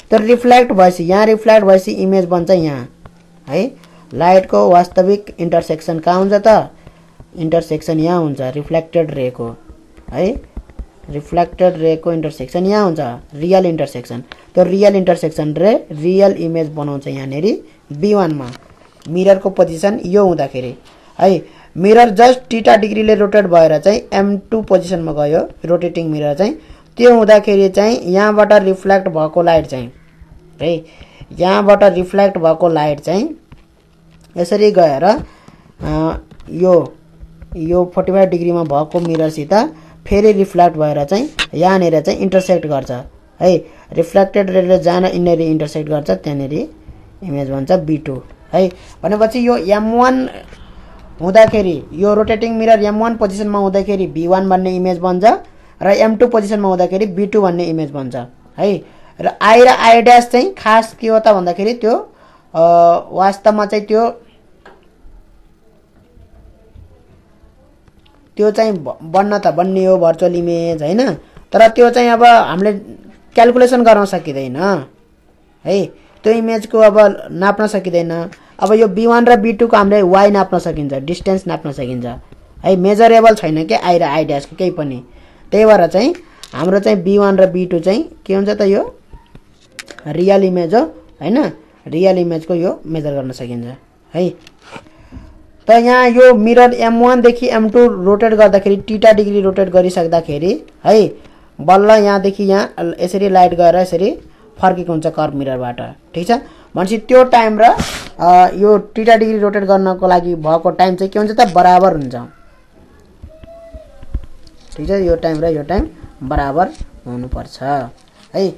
त्यो रिफ्लेक्ट भएपछि यहाँ रिफ्लेक्ट भएपछि इमेज बन्छ यहाँ है। लाइटको वास्तविक इन्टरसेक्सन कहाँ हुन्छ त? इन्टरसेक्सन यहाँ हुन्छ रिफ्लेक्टेड रे को है। रिफ्लेक्टेड रे को इन्टरसेक्सन यहाँ हुन्छ रियल इन्टरसेक्सन। त्यो रियल इन्टरसेक्सन रे रियल इमेज बनाउँछ यहाँनेरि B1 मा। मिररको पोजिसन यो हुँदाखेरि है मिरर जस्ट थीटा डिग्रीले रोटेट भएर चाहिँ M2 पोजिसनमा गयो रोटेटिङ मिरर चाहिँ। त्यो हुँदाखेरि चाहिँ यहाँबाट रिफ्लेक्ट भएको लाइट चाहिँ है यहाँबाट रिफ्लेक्ट भएको लाइट चाहिँ यसरी गएर यो 45 डिग्रीमा भएको मिररसित फेरि रिफ्लेक्ट भएर चाहिँ यहाँनिर चाहिँ इन्टरसेक्ट गर्छ है। रिफ्लेक्टेड रेले जहाँ यिनीहरू इन्टरसेक्ट गर्छ त्यहाँनिर इमेज बन्छ B2 है। भनेपछि यो M1 हुँदाखेरि यो रोटेटिङ मिरर M1 पोजिसनमा हुँदाखेरि B1 भन्ने इमेज बन्छ र M2 पोजिसनमा हुँदाखेरि B2 भन्ने इमेज बन्छ है। र I र I' चाहिँ खास के हो त भन्दाखेरि त्यो वास्तवमा चाहिँ त्यो चाहिँ बन्ने हो भर्चुअल इमेज हैन। तर त्यो चाहिँ अब हामीले क्याल्कुलेसन गर्न सकिदैन है। त्यो इमेजको अब नाप्न सकिदैन। अब यो B1 र B2 को हामीले y नाप्न सकिन्छ डिस्टेन्स नाप्न सकिन्छ है। मेजरेबल छैन के I र I' को केही पनि। त्यही भएर चाहिँ हाम्रो चाहिँ B1 र B2 चाहिँ के हुन्छ त यो रियल इमेज हो हैन। रियल इमेजको यो मेजर गर्न सकिन्छ है। त यहाँ यो मिरर M1 देखि M2 रोटेट गर्दाखेरि थीटा डिग्री रोटेट गरिसक्दाखेरि है बल्ल यहाँदेखि यहाँ यसरी लाइट गएर यसरी फर्केको हुन्छ कर्भ मिररबाट ठीक छ। भनेपछि त्यो टाइम र यो थीटा डिग्री रोटेट गर्नको लागि भएको टाइम चाहिँ के हुन्छ त बराबर हुन्छ ठीक छ। यो टाइम र यो टाइम बराबर हुनुपर्छ है।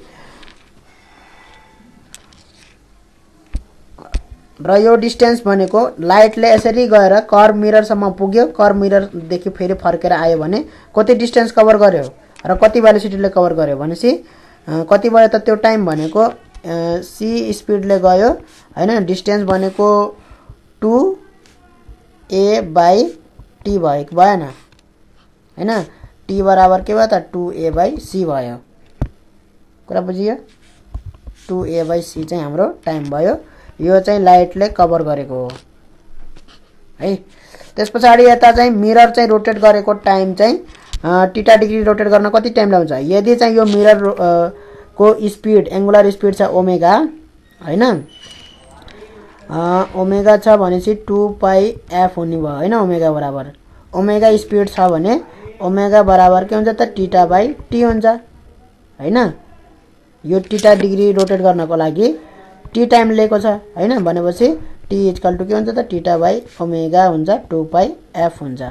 र यो डिस्टेन्स भनेको लाइटले यसरी गएर कर्भ मिररसम्म पुग्यो कर्भ मिररदेखि फेरि फर्केर आयो भने कति डिस्टेन्स कभर गर्यो र कति भेलोसिटीले कभर गर्यो भनेपछि कति भयो त त्यो टाइम भनेको c स्पिडले गयो हैन। डिस्टेन्स भनेको 2a/t भएको भएन हैन। t बराबर के भयो त 2a/c भयो। कुरा बुझियो? 2a/c चाहिँ हाम्रो टाइम भयो। यो चाहिँ लाइटले कभर गरेको हो है। त्यसपछि यता चाहिँ मिरर चाहिँ रोटेट गरेको टाइम चाहिँ थीटा डिग्री रोटेट गर्न कति टाइम लाग्छ? यदि चाहिँ यो मिरर को स्पिड एंगुलर स्पिड छ ओमेगा हैन। ओमेगा छ भनेपछि 2πf हुने भयो हैन। ओमेगा बराबर ओमेगा स्पिड छ भने ओमेगा बराबर के हुन्छ त थीटा/t हुन्छ हैन। यो थीटा डिग्री रोटेट गर्नको लागि t टाइम लिएको छ हैन। भनेपछि t इक्वल टु के हुन्छ त थीटा/ओमेगा हुन्छ 2πf हुन्छ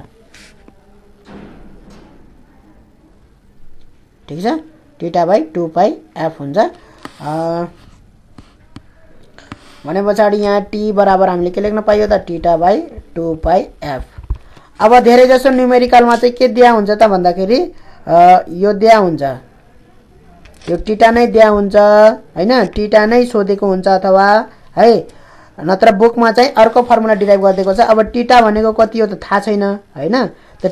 ठीक छ। थीटा/2πf हुन्छ। भने पछाडी यहाँ t बराबर हामीले के लेख्न पाइयो त थीटा/2πf। अब धेरै जसो न्यूमेरिकलमा चाहिँ के दिया हुन्छ त भन्दाखेरि यो दिया हुन्छ यो थीटा नै दिया हुन्छ हैन। थीटा नै सोधेको हुन्छ अथवा है नत्र बुकमा चाहिँ अर्को फर्मुला डिराइभ गरिदिएको छ। अब थीटा भनेको कति हो त थाहा छैन हैन। त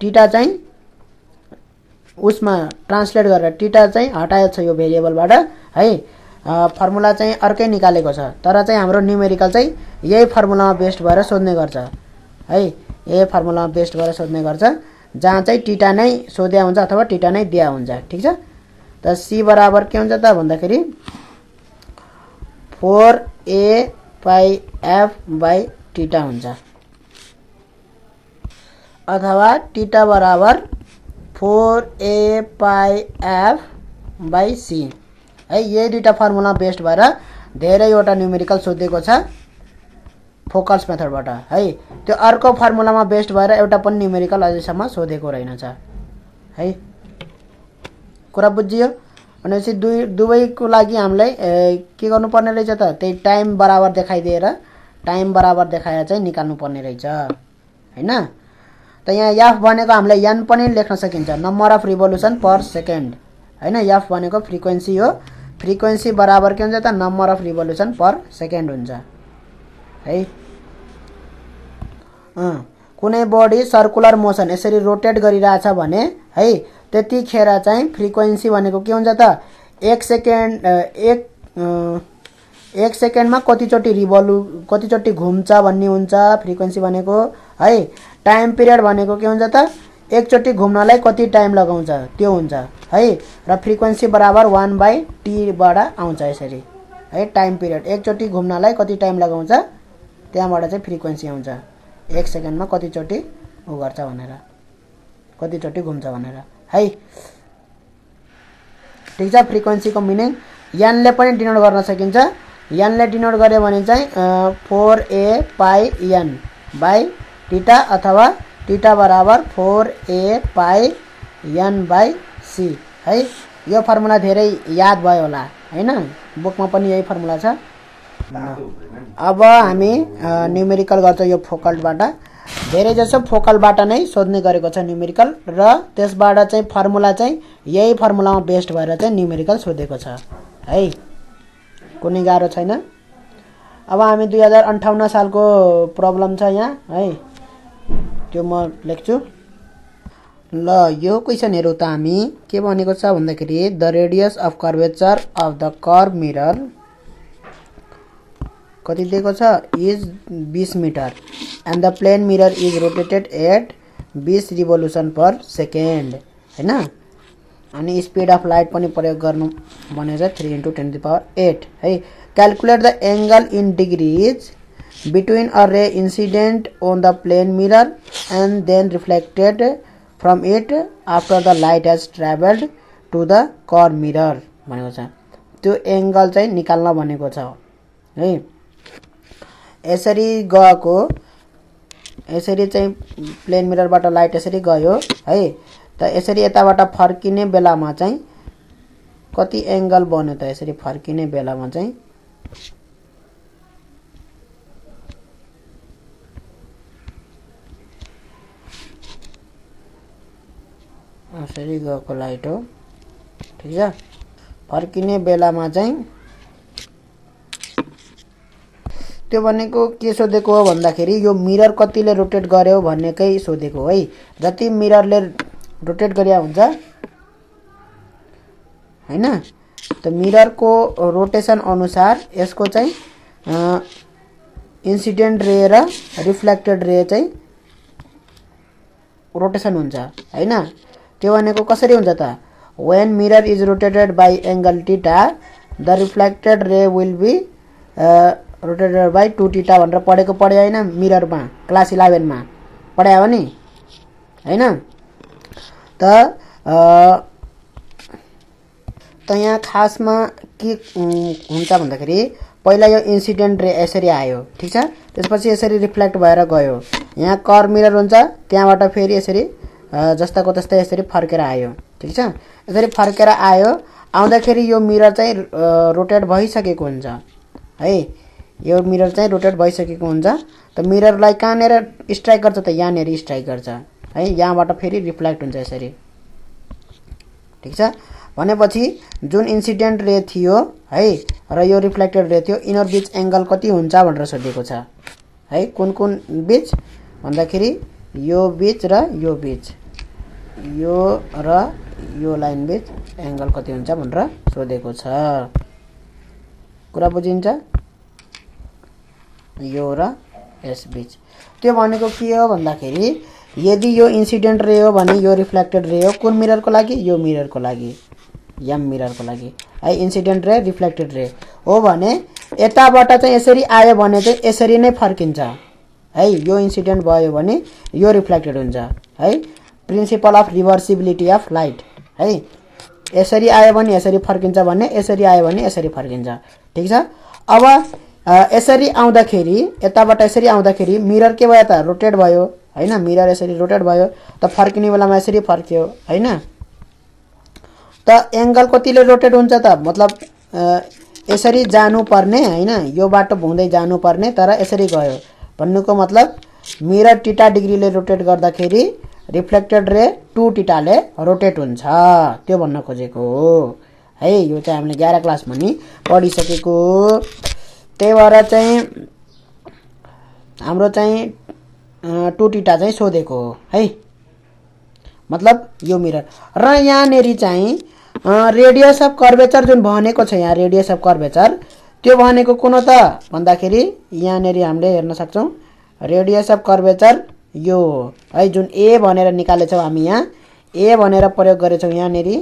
थीटा चाहिँ उसमा ट्रान्सलेट गरेर थीटा चाहिँ हटाएको छ यो भेरिएबलबाट है। फर्मुला चाहिँ अर्कै निकालेको छ तर चाहिँ हाम्रो न्यूमेरिकल चाहिँ यही फर्मुलामा बेस्ड भएर सोध्ने गर्छ है। यही फर्मुलामा बेस्ड भएर सोध्ने गर्छ जहाँ चाहिँ थीटा नै सोध्या हुन्छ अथवा थीटा नै दिया हुन्छ ठीक छ। त c बराबर के हुन्छ त भन्दाखेरि 4a/f/थीटा हुन्छ अथवा थीटा बराबर 4a/f/c है। यही दुईटा फर्मुला बेस्ड भएर धेरैवटा न्यूमेरिकल सोधेको छ फोकल्स मेथडबाट है। त्यो अर्को फर्मुलामा बेस्ड भएर एउटा पनि न्यूमेरिकल अझैसम्म सोधेको रहेनछ है। कुरा बुझियो? भनेपछि दुवैको लागि हामीलाई के गर्नुपर्ने रहेछ त त्यही टाइम बराबर देखाइदिएर टाइम बराबर देखाएर चाहिँ निकाल्नु पर्ने रहेछ हैन। त यहाँ एफ भनेको हामीले एन पनि लेख्न सकिन्छ, number of revolution per second हैन। एफ भनेको फ्रिक्वेन्सी हो, फ्रिक्वेन्सी बराबर के हुन्छ त number of revolution per second हुन्छ है। कुनै बडी सर्कुलर मोसन यसरी रोटेट गरिरहेछ भने है त्यतिखेर चाहिँ फ्रिक्वेन्सी भनेको के हुन्छ त एक सेकेन्डमा कतिचोटि घुम्छ भन्ने हुन्छ फ्रिक्वेन्सी भनेको है। टाइम पिरियड भनेको के हुन्छ त एकचोटि घुम्नलाई कति टाइम लगाउँछ त्यो हुन्छ है। र फ्रिक्वेन्सी बराबर 1/t बाट आउँछ यसरी है। टाइम पिरियड एकचोटि घुम्नलाई कति टाइम लगाउँछ त्यहाँबाट चाहिँ फ्रिक्वेन्सी आउँछ, एक सेकेन्डमा कतिचोटि उ गर्छ भनेर, कतिचोटि घुम्छ भनेर है। ठिक छ। फ्रिक्वेन्सीको मिनिङ एनले पनि डिनोट गर्न सकिन्छ। एनले डिनोट गर्यो भने चाहिँ 4a pi N by theta अथवा टीटा बराबर 4a pi N by C है। यो फर्मुला धेरै याद भयो होला हैन, बुकमा पनि यही फर्मुला छ। अब हामी न्युमेरिकल गर्छौँ यो फोकलबाट। धेरै जसो फोकलबाट नै सोध्ने गरेको छ न्युमेरिकल, र त्यसबाट चाहिँ फर्मुला चाहिँ यही फर्मुलामा बेस्ड भएर चाहिँ न्युमेरिकल सोधेको छ है, कुनै गाह्रो छैन। अब हामी 2058 सालको प्रब्लम छ यहाँ है, त्यो म लेख्छु। ल यो क्वेसन हेरौँ त हामी के भनेको छ भन्दाखेरि the radius of curvature of the curve mirror कति दिएको छ is 20 metre and the plane mirror is rotated at 20 revolution per second हैन। अनि स्पिड अफ लाइट पनि प्रयोग गर्नु भनेको छ 3 × 10⁸ है। Calculate the angle in degrees between a ray incident on the plane mirror and then reflected from it after the light has travelled to the curve mirror भनेको छ। त्यो एंगल चाहिँ निकाल्न भनेको छ है। यसरी गएको, यसरी चाहिँ प्लेन मिररबाट लाइट यसरी गयो है, त यसरी यताबाट फर्किने बेलामा चाहिँ कति एंगल बन्यो त यसरी फर्किने बेलामा चाहिँ यसरी गएको लाइट हो ठिक छ। फर्किने बेलामा चाहिँ त्यो भनेको के सोधेको हो भन्दाखेरि यो मिरर कतिले रोटेट गर्यो भन्नेकै सोधेको है। जति मिररले रोटेट गरिया हुन्छ हैन, त मिररको रोटेसन अनुसार यसको चाहिँ इन्सिडेन्ट रे र रिफ्लेक्टेड रे चाहिँ रोटेसन हुन्छ हैन। त्यो भनेको कसरी हुन्छ त when mirror is rotated by angle theta the reflected ray will be rotated by 2 theta भनेर पढेको पढे हैन, मिररमा क्लास 11 मा पढायो हो नि हैन। त यहाँ खासमा के हुन्छ भन्दाखेरि पहिला यो इन्सिडेन्ट रे यसरी आयो ठिक छ, त्यसपछि यसरी रिफ्लेक्ट भएर गयो, यहाँ कर्व मिरर हुन्छ, त्यहाँबाट फेरि यसरी जस्ताको तस्तै यसरी फर्केर आयो ठिक छ। यसरी फर्केर आयो, आउँदाखेरि यो मिरर चाहिँ रोटेट भइसकेको हुन्छ है। यो मिरर चाहिँ रोटेट भइसकेको हुन्छ, त मिररलाई कहाँनेर स्ट्राइक गर्छ त यहाँनेर स्ट्राइक गर्छ है, यहाँबाट फेरि रिफ्लेक्ट हुन्छ यसरी ठिक छ। भनेपछि जुन इन्सिडेन्ट रे थियो है र यो रिफ्लेक्टेड रे थियो, यिनीहरु बीच एंगल कति हुन्छ भनेर सोधेको छ है। कुन कुन बीच भन्दाखेरि यो बीच र यो बीच, यो र यो लाइन बीच एंगल कति हुन्छ भनेर सोधेको छ। कुरा बुझिन्छ? यो र यस बीच त्यो भनेको के हो भन्दाखेरि यदि यो इन्सिडेन्ट रे हो भने यो रिफ्लेक्टेड रे हो, कुन मिररको लागि? यो मिररको लागि, एम मिररको लागि है। इन्सिडेन्ट रे रिफ्लेक्टेड रे हो भने यताबाट चाहिँ यसरी आयो भने चाहिँ यसरी नै फर्किन्छ है। यो इन्सिडेन्ट भयो भने यो रिफ्लेक्टेड हुन्छ है। प्रिन्सिपल अफ रिभर्सिबिलिटी अफ लाइट है। यसरी आयो भने यसरी फर्किन्छ भन्ने, यसरी आयो भने यसरी फर्किन्छ ठिक छ। अब यसरी आउँदाखेरि, यताबाट यसरी आउँदाखेरि मिरर के भयो त रोटेट भयो हैन, मिरर यसरी रोटेट भयो, त फर्किने बेलामा यसरी फर्क्यो हैन। त एंगल कतिले रोटेट हुन्छ त मतलब यसरी जानुपर्ने हैन, यो बाटो भुँदै जानुपर्ने तर यसरी गयो भन्नुको मतलब मिरर थीटा डिग्रीले रोटेट गर्दाखेरि रिफ्लेक्टेड रे 2 थीटाले रोटेट हुन्छ, त्यो भन्न खोजेको हो है। यो चाहिँ हामीले 11 क्लासमा नि पढिसकेको हो। त्यही भएर चाहिँ हाम्रो चाहिँ 2 थीटा चाहिँ सोधेको हो है, मतलब यो मिरर। र यहाँनेरि चाहिँ रेडियस अफ कर्वेचर जुन भनेको छ, यहाँ रेडियस अफ कर्वेचर त्यो भनेको कुन त भन्दाखेरि यहाँनेरि हामीले हेर्न सक्छौं रेडियस अफ कर्वेचर यो है, जुन ए भनेर निकालेछौं हामी, यहाँ ए भनेर प्रयोग गरेछौं यहाँनेरि,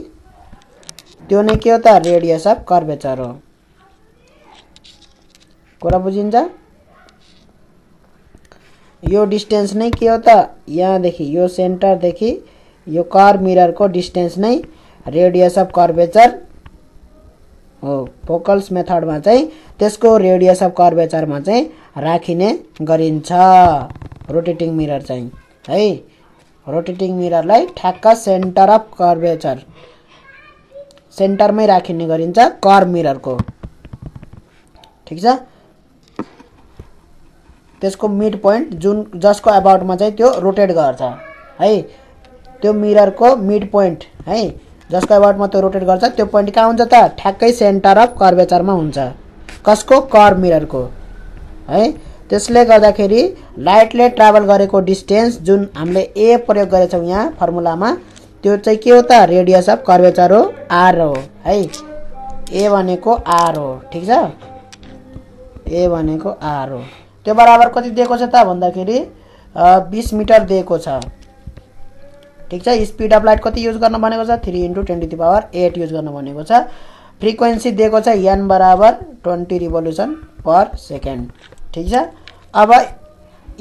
त्यो नै के हो त रेडियस अफ कर्वेचर हो। कुरा बुझिन्छ? यो डिस्टेन्स नै के हो त, यहाँदेखि यो सेन्टरदेखि यो कर्व मिररको डिस्टेन्स नै रेडियस अफ कर्वेचर हो। फोकल्स मेथडमा चाहिँ त्यसको रेडियस अफ कर्वेचरमा चाहिँ राखिने गरिन्छ रोटेटिङ मिरर चाहिँ है। रोटेटिङ मिररलाई ठ्याक्क सेन्टर अफ कर्वेचर सेन्टरमै राखिने गरिन्छ कर्व मिररको, ठीक छ। त्यसको मिड पोइन्ट जुन जसको अबाउटमा चाहिँ त्यो रोटेट गर्छ है, त्यो मिररको मिड पोइन्ट है, जसको अबाउटमा त्यो रोटेट गर्छ त्यो पोइन्ट कहाँ हुन्छ त ठ्याक्कै सेन्टर अफ कर्वेचरमा हुन्छ, कसको कर्व मिररको है। त्यसले गर्दाखेरि लाइटले ट्राभल गरेको डिस्टेन्स जुन हामीले ए प्रयोग गरेछौं यहाँ फर्मुलामा, त्यो चाहिँ के हो त रेडियस अफ कर्वेचर हो, आर हो है। ए भनेको आर हो, ठीक छ, ए भनेको आर हो। त्यो बराबर कति दिएको छ त भन्दाखेरि 20 मिटर दिएको छ, ठीक छ। स्पिड अफ लाइट कति युज गर्न भनेको छ 3 × 10⁸ युज गर्न भनेको छ। फ्रिक्वेन्सी दिएको छ n बराबर 20 रिभोल्युसन पर सेकेन्ड, ठीक छ। अब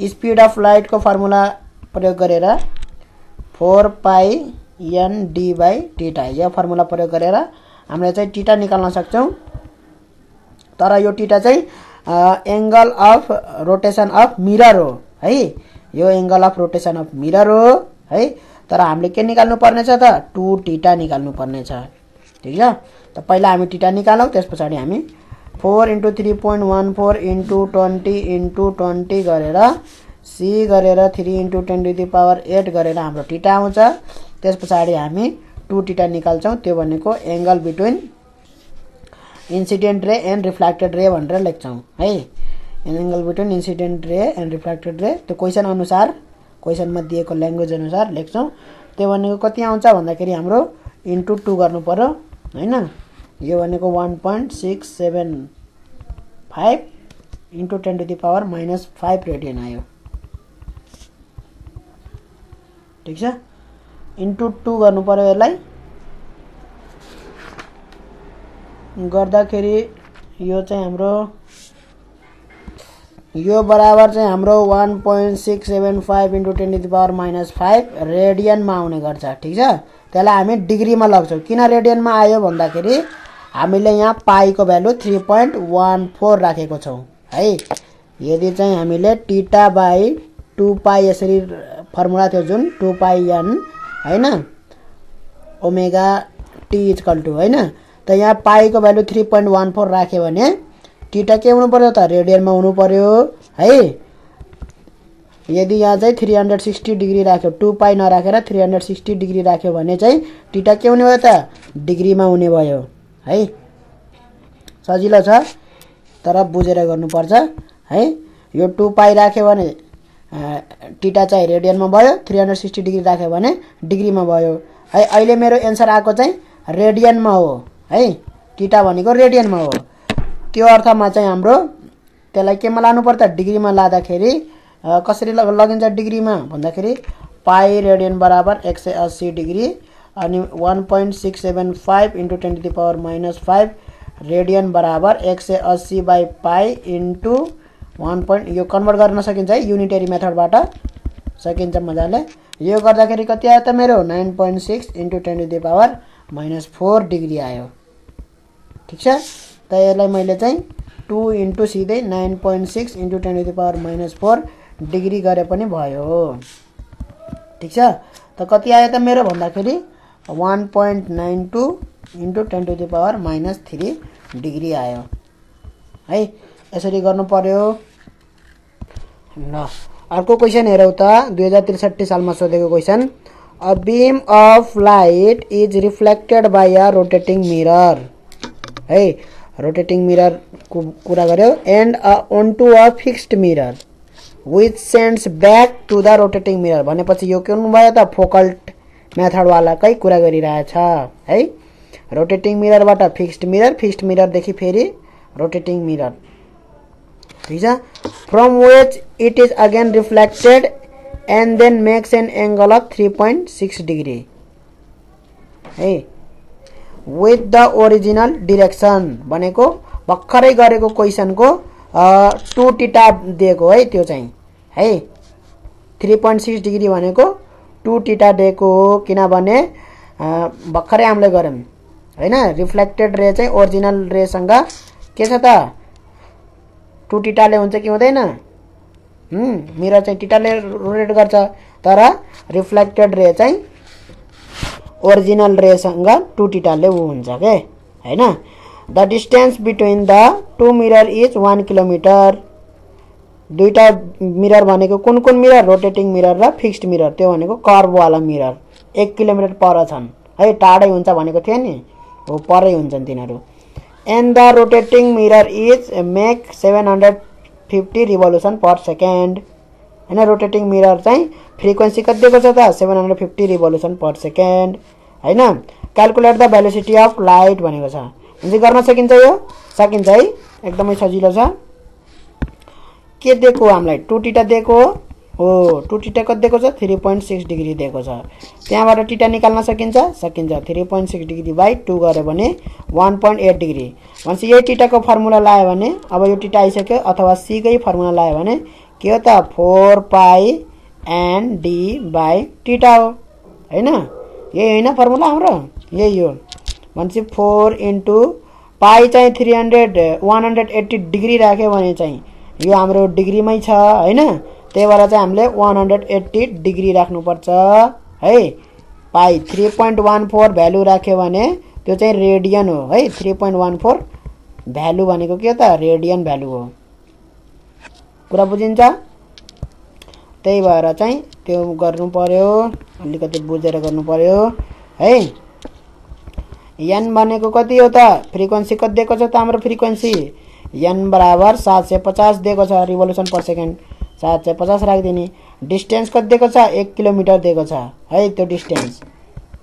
स्पिड अफ लाइट को फर्मुला प्रयोग गरेर 4 पाई n d बाई थीटा, यो फर्मुला प्रयोग गरेर हामीले चाहिँ थीटा निकाल्न सक्छौं। तर यो थीटा चाहिँ angle of rotation of mirror हो है, यो angle of rotation of mirror हो है। तर हामीले के निकाल्नु पर्ने छ त 2 थीटा निकाल्नु पर्ने छ, ठीक छ। त पहिला हामी थीटा निकालौं, त्यसपछि हामी 4 × 3.14 × 20 × 20 गरेर c गरेर 3 × 10⁸ गरेर हाम्रो थीटा आउँछ। त्यसपछि हामी 2 थीटा निकाल्छौं, त्यो भनेको एंगल बिट्विन इन्सिडेन्ट रे एन्ड रिफ्लेक्टेड रे भनेर लेख्छौं है। एंगल बिट्विन इन्सिडेन्ट रे एन्ड रिफ्लेक्टेड रे त्यो क्वेशन अनुसार, क्वेशनमा दिएको ल्याङ्ग्वेज अनुसार लेख्छौं। त्यो भनेको कति आउँछ भन्दाखेरि हाम्रो इन्टु 2 गर्नु पर्यो हैन। यो भनेको 1.675 × 10⁻⁻5 रेडियन आयो, ठीक छ। इन्टु 2 गर्नु पर्यो यसलाई, गर्दाखेरि यो चाहिँ हाम्रो यो बराबर चाहिँ हाम्रो 1.675 × 10⁻⁻5 रेडियनमा आउने गर्छ, ठीक छ। त्यसलाई हामी डिग्रीमा लग्छौं। किन रेडियनमा आयो भन्दाखेरि हामीले यहाँ पाई को भ्यालु 3.14 राखेको छौं है। यदि चाहिँ हामीले थीटा बाई 2 पाई यसरी फर्मुला थियो जुन 2 पाई n हैन ओमेगा t इक्वल टु हैन, त यहाँ पाई को भ्यालु 3.14 राख्यो भने थीटा के हुनु पर्यो त रेडियनमा हुनु पर्यो है। यदि यहाँ चाहिँ 360 डिग्री राख्यो, 2 पाई नराखेर 360 डिग्री राख्यो भने चाहिँ थीटा के हुने भयो त डिग्रीमा हुने भयो है। सजिलो छ तर बुझेर गर्नुपर्छ है। यो 2 पाई राख्यो भने थीटा चाहिँ रेडियनमा भयो, 360 डिग्री राख्यो भने डिग्रीमा भयो है। अहिले मेरो एन्सर आको चाहिँ रेडियनमा हो है, थीटा भनेको रेडियनमा हो। त्यो अर्थमा चाहिँ हाम्रो त्यसलाई केमा लानु पर्छ डिग्रीमा लाँदाखेरि कसरी लगिन्छ डिग्रीमा भन्दाखेरि पाई रेडियन बराबर 180 डिग्री अनि 1.675 × 10⁻⁻5 रेडियन बराबर 180 बाई पाई इन्टु 1. यो कन्भर्ट गर्न सकिन्छ है, युनिटरी मेथडबाट सकिन्छ मजाले। यो गर्दाखेरि कति आयो त मेरो 9.6 × 10⁻⁻4 डिग्री आयो, ठीक छ। त यसलाई मैले चाहिँ 2 इन्टु सिधै 9.6 × 10⁻⁻4 डिग्री गरे पनि भयो, ठीक छ। त कति आयो त मेरो भन्दाखेरि 1.92 × 10⁻⁻3 डिग्री आयो है। यसरी गर्नु पर्यो। ल अर्को क्वेशन हेरौँ त 2063 सालमा सोधेको question. A beam of light is reflected by a rotating mirror है। रोटेटिङ मिरर को कुरा गर्यो। And onto a fixed mirror which sends back to the rotating mirror भनेपछि यो के हुनु भयो त फोकल्ट मेथड वालाकै कुरा गरिरहेछ है। रोटेटिङ मिररबाट फिक्स्ड मिरर देखि फेरि रोटेटिङ मिरर, ठीक छ। From which it is again reflected and then makes an angle of 3.6 degree है। with the original direction भनेको भर्खरै गरेको क्वेशनको 2 थीटा दिएको है। त्यो चाहिँ है 3.6 डिग्री भनेको 2 थीटा दिएको हो, किनभने भर्खरै हामीले गर्यौं हैन। रिफ्लेक्टेड रे चाहिँ ओरिजिनल रे सँग के छ त 2 थीटाले हुन्छ कि हुँदैन? मिरर चाहिँ थीटाले रोटेट गर्छ, तर रिफ्लेक्टेड रे चाहिँ ओरिजिनल रे सँग 2 थीटाले हुन्छ के हैन। The distance between the two mirror is 1 kilometre. दुईटा मिरर भनेको कुन कुन मिरर? रोटेटिङ मिरर र फिक्स्ड मिरर। त्यो भनेको कर्व वाला मिरर 1 किलोमिटर पर छन् है। टाढै हुन्छ भनेको थियो नि, हो परै हुन्छन् तिनीहरू। And the rotating mirror is make 750 revolution per second हैन। रोटेटिङ मिरर चाहिँ फ्रिक्वेन्सी कति दिएको छ त 750 रिभोल्युसन पर सेकेन्ड हैन। Calculate the velocity of light भनेको छ। हुन्छ गर्न सकिन्छ, यो सकिन्छ है, एकदमै सजिलो छ। के दिएको हामीलाई 2 थीटा दिएको हो। 2 थीटा कति दिएको छ 3.6 डिग्री दिएको छ। त्यहाँबाट थीटा निकाल्न सकिन्छ, सकिन्छ। 3.6 डिग्री बाइ 2 गरे भने 1.8 डिग्री। भनेपछि यही थीटाको फर्मुला लायो भने अब यो थीटा आइसक्यो, अथवा सी कै फर्मुला लायो भने के हो त 4 पाई एन डी बाइ थीटा हो हैन। यही हैन फर्मुला हाम्रो, यही हो। भनेपछि 4 इन्टु पाई चाहिँ 180 डिग्री राख्यो भने चाहिँ यो हाम्रो डिग्रीमै छ हैन। त्यही भएर चाहिँ हामीले 180 डिग्री राख्नुपर्छ है। पाई 3.14 भ्यालु राख्यो भने त्यो चाहिँ रेडियन हो है। 3.14 भ्यालु भनेको के त रेडियन भ्यालु हो। कुरा बुझिन्छ? त्यही भएर चाहिँ त्यो गर्नु पर्यो, अलिकति बुझेर गर्नु पर्यो है। एन भनेको कति हो त? फ्रिक्वेन्सी कति दिएको छ त हाम्रो? फ्रिक्वेन्सी एन बराबर 750 दिएको छ रिभोल्युसन पर सेकेन्ड। 750 राखिदिने। डिस्टेन्स कति दिएको छ 1 किलोमिटर दिएको छ है। त्यो डिस्टेन्स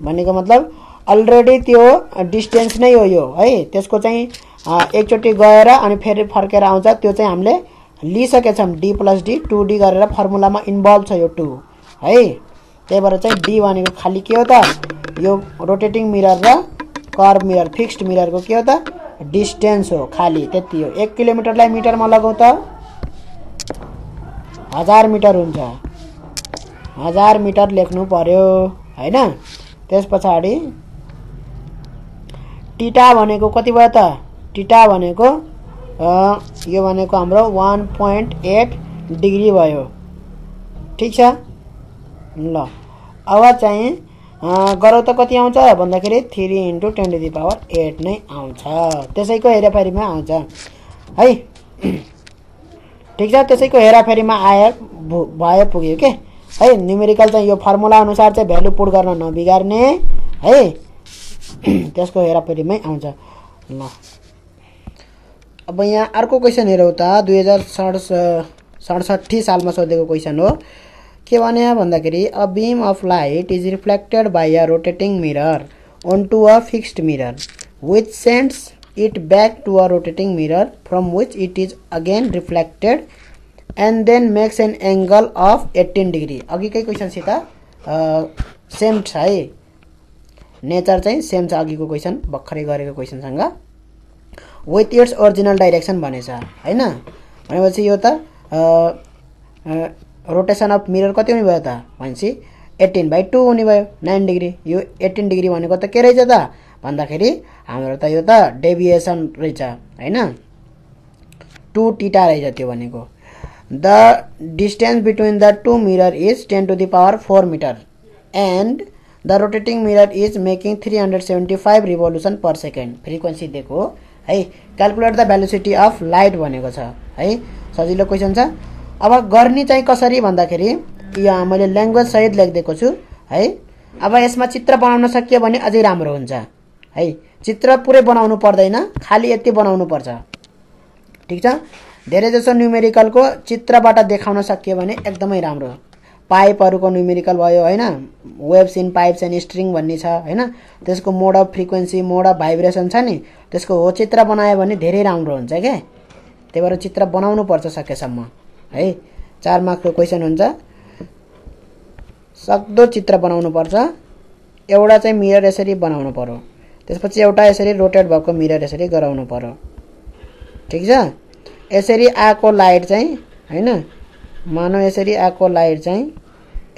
भनेको मतलब अलरेडी त्यो डिस्टेन्स नै हो यो है। त्यसको चाहिँ एकचोटि गएर अनि फेरि फर्केर आउँछ, त्यो चाहिँ हामीले लिइसकेछौँ। डी प्लस डी 2D गरेर फर्मुलामा इन्भल्भ छ यो 2 है। त्यही भएर चाहिँ डी भनेको खाली के हो त यो रोटेटिङ मिरर र कर्व मिरर फिक्स्ड मिररको के हो त डिस्टेन्स हो, खाली त्यति हो। 1 किलोमिटरलाई मिटरमा लगाउँ त 1000 मिटर हुन्छ। 1000 मिटर लेख्नु पर्यो हैन। त्यसपछि थीटा भनेको कति भयो त? थीटा भनेको यो भनेको हाम्रो 1.8 डिग्री भयो, ठीक छ। ल अब चाहिँ गरौ त कति आउँछ भन्दाखेरि 3 × 10⁸ नै आउँछ। त्यसैको हेराफेरीमा आउँछ है, ठीक छ। त्यसैको हेराफेरीमा आयो भयो पुग्यो के है। न्युमेरिकल चाहिँ यो फर्मुला अनुसार चाहिँ भ्यालु पुट गर्न नबिगार्ने है। त्यसको हेराफेरीमै आउँछ। ल अब यहाँ अर्को क्वेशन हेरौँ त 2067 सालमा सोधेको क्वेशन हो। के भने भन्दाखेरि a beam of light is reflected by a rotating mirror onto a fixed mirror which sends it back to a rotating mirror from which it is again reflected and then makes an angle of 18 degree। अघिकै question सित सेम छ है, नेचर चाहिँ सेम छ अघिको क्वेशन भर्खरै गरेको क्वेशनसँग। विथ इट्स ओरिजिनल डाइरेक्सन भनेछ हैन। भनेपछि यो त रोटेसन अफ मिरर कति हुने भयो त भनेपछि 18/2 हुने भयो 9 डिग्री। यो 18 डिग्री भनेको त के रहेछ त भन्दाखेरि हाम्रो त यो त डेभिएसन रहेछ हैन। 2 थीटा रहेछ त्यो भनेको। The distance between the two mirror is 10⁴ metre and the rotating mirror is making 375 revolution per second. Frequency दिएको है। Calculate the velocity of light भनेको छ है। सजिलो क्वेसन छ। अब गर्ने चाहिँ कसरी भन्दाखेरि यहाँ मैले ल्याङ्ग्वेज सहित लेखिदिएको छु है। अब यसमा चित्र बनाउन सकियो भने अझै राम्रो हुन्छ है। चित्र पुरै बनाउनु पर्दैन, खाली यति बनाउनु पर्छ, ठीक छ। धेरै जसो न्युमेरिकलको चित्रबाट देखाउन सकियो भने एकदमै राम्रो। पाइपहरुको न्युमेरिकल भयो हैन, waves in pipes and string भन्ने छ हैन, त्यसको mode of frequency, mode of vibration छ नि, त्यसको हो चित्र बनायो भने धेरै राम्रो हुन्छ के। त्यही भएर चित्र बनाउनु पर्छ सकेसम्म है। 4 मार्कको क्वेशन हुन्छ, सक्दो चित्र बनाउनु पर्छ। एउटा चाहिँ मिरर यसरी बनाउनु पर्यो, त्यसपछि एउटा यसरी रोटेट भएको मिरर यसरी गराउनु पर्यो, ठीक छ। यसरी आको लाइट चाहिँ हैन, मानौ यसरी आको लाइट चाहिँ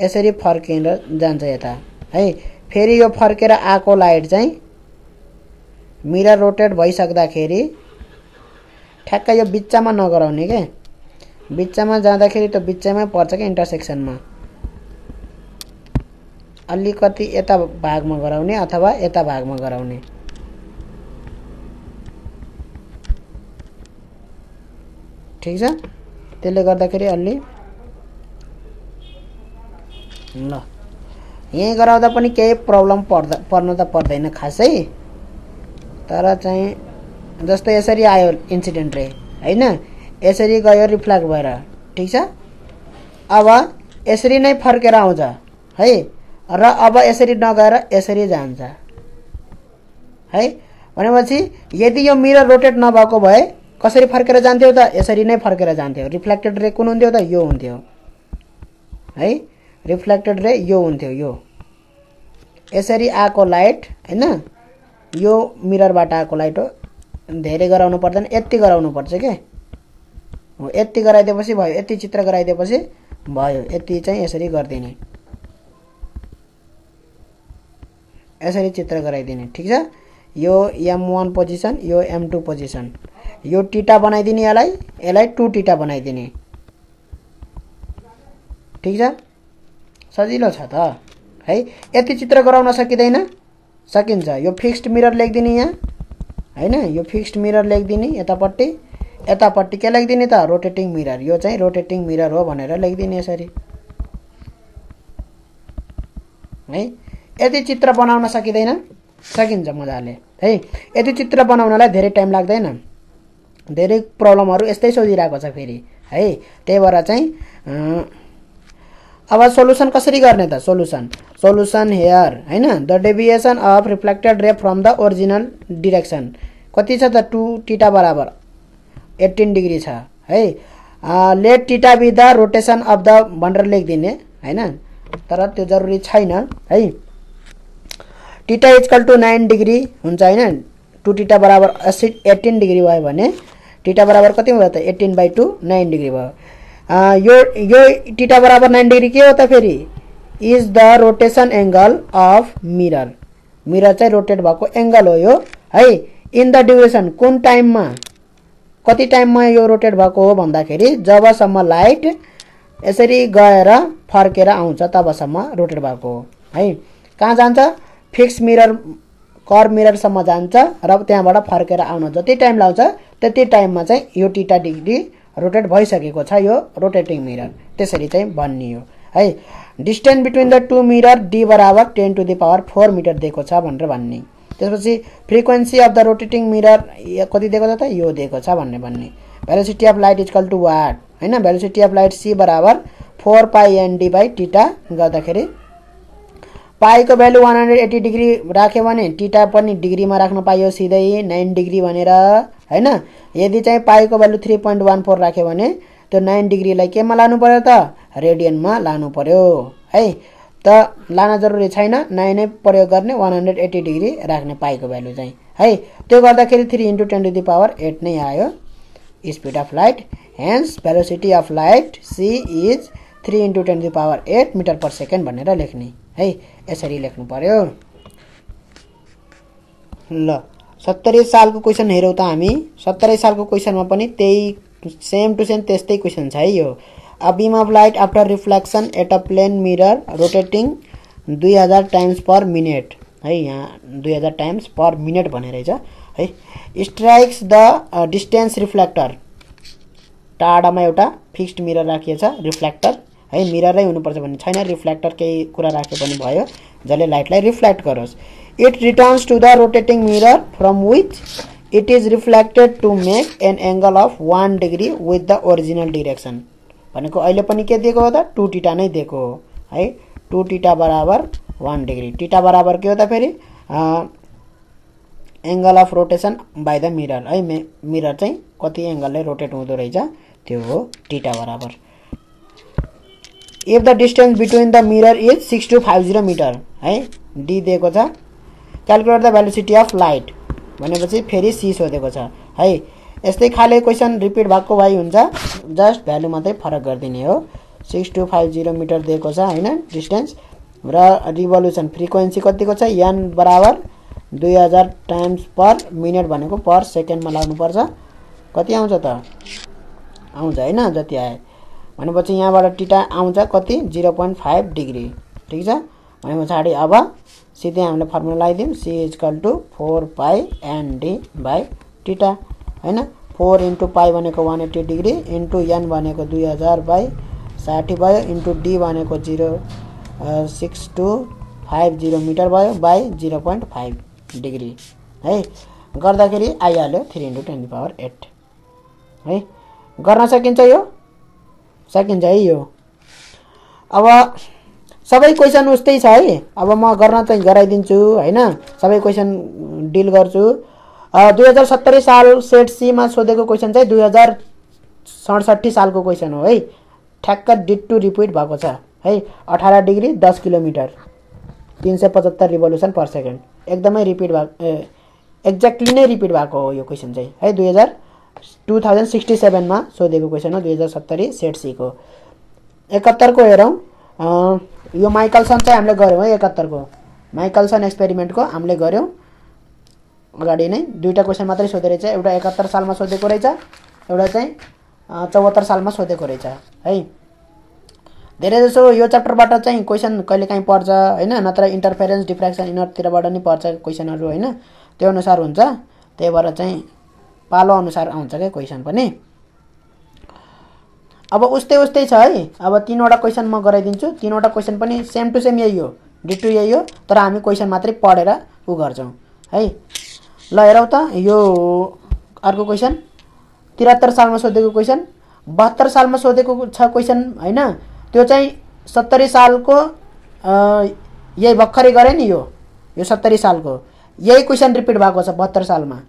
यसरी फर्केर जान्छ यता है। फेरि यो फर्केर आको लाइट चाहिँ मिरर रोटेट भइसक्दाखेरि ठ्याक्कै यो बिचमा नगराउने के। बिचमा जाँदाखेरि त बिचमै पर्छ के, इन्टरसेक्सनमा। अलिकति यता भागमा गराउने अथवा यता भागमा गराउने, ठीक छ। त्यसले गर्दाखेरि अलि ल यही गराउँदा पनि केही प्रब्लम पर्न त पर्दैन खासै, तर चाहिँ जस्तो यसरी आयो इन्सिडेन्ट रे हैन, यसरी गयो रिफ्लेक्ट भएर, ठीक छ। अब यसरी नै फर्केर आउँछ है, र अब यसरी नगएर यसरी जान्छ है। भनेपछि यदि यो मिरर रोटेट नभएको भए कसरी फर्केर जान्थ्यो त? यसरी नै फर्केर जान्थ्यो। रिफ्लेक्टेड रे कुन हुन्थ्यो त? यो हुन्थ्यो है। रिफ्लेक्टेड रे यो हुन्थ्यो, यो यसरी आको लाइट हैन, यो मिररबाट आको लाइट हो। धेरै गराउनु पर्दैन, यति गराउनु पर्छ के। हो यति गराइदिएपछि भयो, यति चित्र गराइदिएपछि भयो। यति चाहिँ यसरी गर्दिने, यसरी चित्र गराइदिने, ठीक छ। यो m1 पोजिसन, यो m2 पोजिसन, यो टीटा बनाइदिने, यसलाई 2 टीटा बनाइदिने, ठीक छ। सजिलो छ त है। यति चित्र गराउन सकिदैन? सकिन्छ। यो फिक्स्ड मिरर लेखिदिने यहाँ हैन, यो फिक्स्ड मिरर लेखिदिने यतापट्टि, यतापट्टि के लेखिदिने त? Rotating mirror. यो चाहिँ रोटेटिङ मिरर हो भनेर लेखिदिने यसरी है। यदि चित्र बनाउन सकिदैन? सकिन्छ मजाले है। यदि चित्र बनाउनलाई धेरै टाइम लाग्दैन, धेरै प्रब्लमहरु यस्तै सोधिरहेको छ फेरि है। त्यही भएर चाहिँ अब सोलुसन कसरी गर्ने त? सोलुसन हेयर हैन, the deviation of reflected ray from the original direction कति छ त? 2 थीटा बराबर 18 डिग्री छ है। Let theta be the rotation of the भनेर लेखिदिने हैन, तर त्यो जरुरी छैन है। थीटा इक्वल टु 9 डिग्री हुन्छ हैन। 2 थीटा बराबर 18 डिग्री भयो भने थीटा बराबर कति भयो त? 18/2 9 डिग्री भयो। यो थीटा बराबर 9 डिग्री के हो त फेरि? Is the rotation angle of mirror. Mirror चाहिँ रोटेट भएको एंगल हो यो है। इन द ड्युरेसन, कुन टाइममा, कति टाइममा यो रोटेट भएको हो भन्दाखेरि जबसम्म लाइट यसरी गएर फर्केर आउँछ तबसम्म रोटेट भएको हो है। कहाँ जान्छ? फिक्स मिरर, कर्व मिररसम्म जान्छ र त्यहाँबाट फर्केर आउन जति टाइम लाग्छ त्यति टाइममा चाहिँ यो थीटा डिग्री रोटेट भइसकेको छ यो रोटेटिङ मिरर। त्यसरी चाहिँ भनियो है। Distance between the 2 mirror d बराबर 10 टु द पावर 4 मिटर दिएको छ भनेर भन्ने। त्यसपछि frequency of the rotating mirror कति दिएको छ त? यो दिएको छ भन्ने। Velocity of light equal to what हैन। भेलोसिटी अफ लाइट c बराबर 4 पाई nd बाइ थीटा गर्दाखेरि पाईको भ्यालु 180 डिग्री राख्यो भने थीटा पनि डिग्रीमा राख्न पाइयो सिधै 9 डिग्री भनेर हैन। यदि चाहिँ पाईको भ्यालु 3.14 राख्यो भने त्यो 9 डिग्रीलाई केमा लानु पर्यो त? रेडियनमा लानु पर्यो है। त लान जरुरी छैन, 9 नै प्रयोग गर्ने, 180 डिग्री राख्ने पाईको भ्यालु चाहिँ है। त्यो गर्दाखेरि 3 * 10 टु द पावर 8 नै आयो speed of light. Hence velocity of light c is 3 * 10 to the power 8 metre per second भनेर लेख्ने है। यसरी लेख्नु पर्यो। ल 70 सालको क्वेशन हेरौँ त हामी। 70 सालको क्वेशनमा पनि त्यही सेम टु सेम त्यस्तै क्वेशन छ है यो। A beam of light after reflection at a plane mirror rotating 2000 times per minute है। यहाँ 2000 टाइम्स पर मिनेट भनेर छ है। स्ट्राइक्स द डिस्टेन्स रिफ्लेक्टर, टाढामा एउटा फिक्स्ड मिरर राखिएको छ रिफ्लेक्टर है, मिररै हुनुपर्छ भन्ने छैन, रिफ्लेक्टर केही कुरा राखे पनि भयो जसले लाइटलाई रिफ्लेक्ट गरोस्। It returns to the rotating mirror from which it is reflected to make an angle of 1 degree with the original direction भनेको अहिले पनि के दिएको हो त 2 थीटा नै दिएको हो है। 2 थीटा बराबर 1 डिग्री, थीटा बराबर के हो त फेरि angle of rotation by the mirror है, मिरर चाहिँ कति एंगलले रोटेट हुँदो रहेछ त्यो हो थीटा बराबर। If the distance between the mirror is 6250 metre है, डी दिएको छ। Calculate the velocity of light भनेपछि फेरि सी सोधेको छ है। यस्तै खाले क्वेसन रिपिट भएको भइ हुन्छ, जस्ट भ्यालु मात्रै फरक गरिदिने हो। 6250 मिटर दिएको छ हैन डिस्टेन्स, र रिभोल्युसन फ्रिक्वेन्सी कतिको छ एन बराबर 2000 टाइम्स पर मिनट भनेको पर सेकेन्डमा लाउनु पर्छ। कति आउँछ त आउँछ हैन, जति आए भनेपछि यहाँबाट थीटा आउँछ कति 0.5 डिग्री, ठीक छ। भने पछाडि अब सिधै हामीले फर्मुला लगाइदिउँ, c = 4 pi N D by theta हैन। 4 * पाई भनेको 180 डिग्री इन्टु एन भनेको 2000 बाई 60 भयो इन्टु डी भनेको 0.6250 मिटर भयो बाई 0.5 डिग्री है। गर्दाखेरि आइहाल्यो 3 × 10⁸ है। गर्न सकिन्छ यो, सकिन्छ है यो। अब सबै क्वेसन उस्तै छ है। अब म गर्न चाहिँ गराइदिन्छु हैन, सबै क्वेसन डिल गर्छु। 2070 साल सेट सी मा सोधेको क्वेसन चाहिँ 2067 सालको क्वेसन हो है। ठ्याक्क डिटो रिपिट भएको छ है। 18 degree 10 kilometre 375 revolution per second, एकदमै रिपिट भएको, एक्ज्याक्टली नै रिपिट भएको हो यो क्वेसन चाहिँ है। 2067 मा सोधेको क्वेसन हो 2070 सेट सी को। 71 को हेरौँ, यो माइकलसन चाहिँ हामीले गर्यौं है। 71 को माइकलसन एक्सपेरिमेन्टको हामीले गर्यौं अगाडि नै। दुईटा क्वेसन मात्रै सोधे रहेछ, एउटा 71 सालमा सोधेको रहेछ, एउटा चाहिँ 74 सालमा सोधेको रहेछ है। धेरै जसो यो च्याप्टरबाट चाहिँ क्वेसन कहिलेकाहीँ पर्छ हैन, नत्र इन्टरफेरेन्स डिफ्र्याक्सन इनरतिरबाट नि पर्छ क्वेसनहरु हैन, त्यो अनुसार हुन्छ। त्यही भएर चाहिँ पालो अनुसार आउँछ के क्वेसन पनि। अब उस्तै छ है। अब 3 वटा क्वेसन म गराइदिन्छु, 3 वटा क्वेसन पनि सेम टु सेम यही हो, डिटो यही हो, तर हामी क्वेसन मात्रै पढेर उ गर्छौं है। ल हेरौँ त, यो अर्को क्वेसन 73 सालमा सोधेको क्वेसन, 72 सालमा सोधेको छ क्वेसन हैन। त्यो चाहिँ 70 सालको यही भर्खरै गरे नि यो 70 सालको यही क्वेसन रिपिट भएको छ 72 सालमा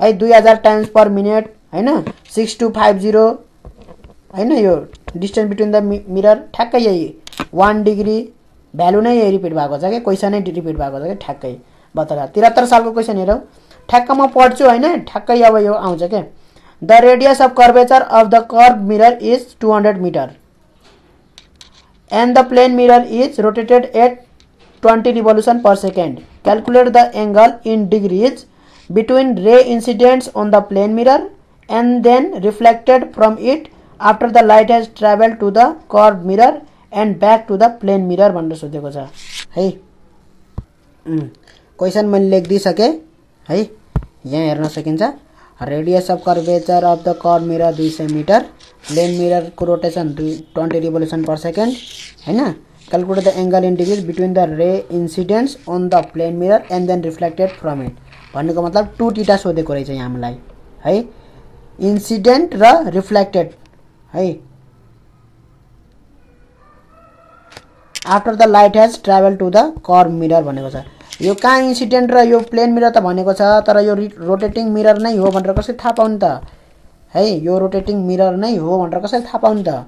है। 2000 टाइम्स पर मिनेट हैन, 6250 हैन। यो डिस्टेन्स बिट्विन द मिरर ठ्याक्कै यही 1 डिग्री भ्यालु नै यही रिपिट भएको छ के, क्वेसन नै रिपिट भएको छ के ठ्याक्कै 72। 73 सालको क्वेसन हेरौँ, ठ्याक्क म पढ्छु हैन, ठ्याक्कै अब यो आउँछ के। The radius of curvature of the curve mirror is 200 metre and the plane mirror is rotated at 20 revolution per second. Calculate the angle in degrees between ray incidents on the plane mirror and then reflected from it after the light has traveled to the curved mirror and back to the plane mirror भनेर सोधेको छ है। क्वेसन मैले लेखिदिसके है, यहाँ हेर्न सकिन्छ। Radius of curvature of the curve mirror 200 metre, plane mirror को रोटेसन 20 रिभोल्युसन पर सेकेन्ड हैन। Calculate the angle in degrees between the ray incidents on the plane mirror and then reflected from it भन्नुको मतलब 2 थीटा सोधेको रहेछ यहाँ हामीलाई है। इन्सिडेन्ट र रिफ्लेक्टेड है। After the light has travel to the curve mirror भनेको छ। यो कहाँ इन्सिडेन्ट र यो प्लेन मिरर त भनेको छ, तर यो रोटेटिङ मिरर नै हो भनेर कसरी थाहा पाउनु त है। यो रोटेटिङ मिरर नै हो भनेर कसरी थाहा पाउनु त,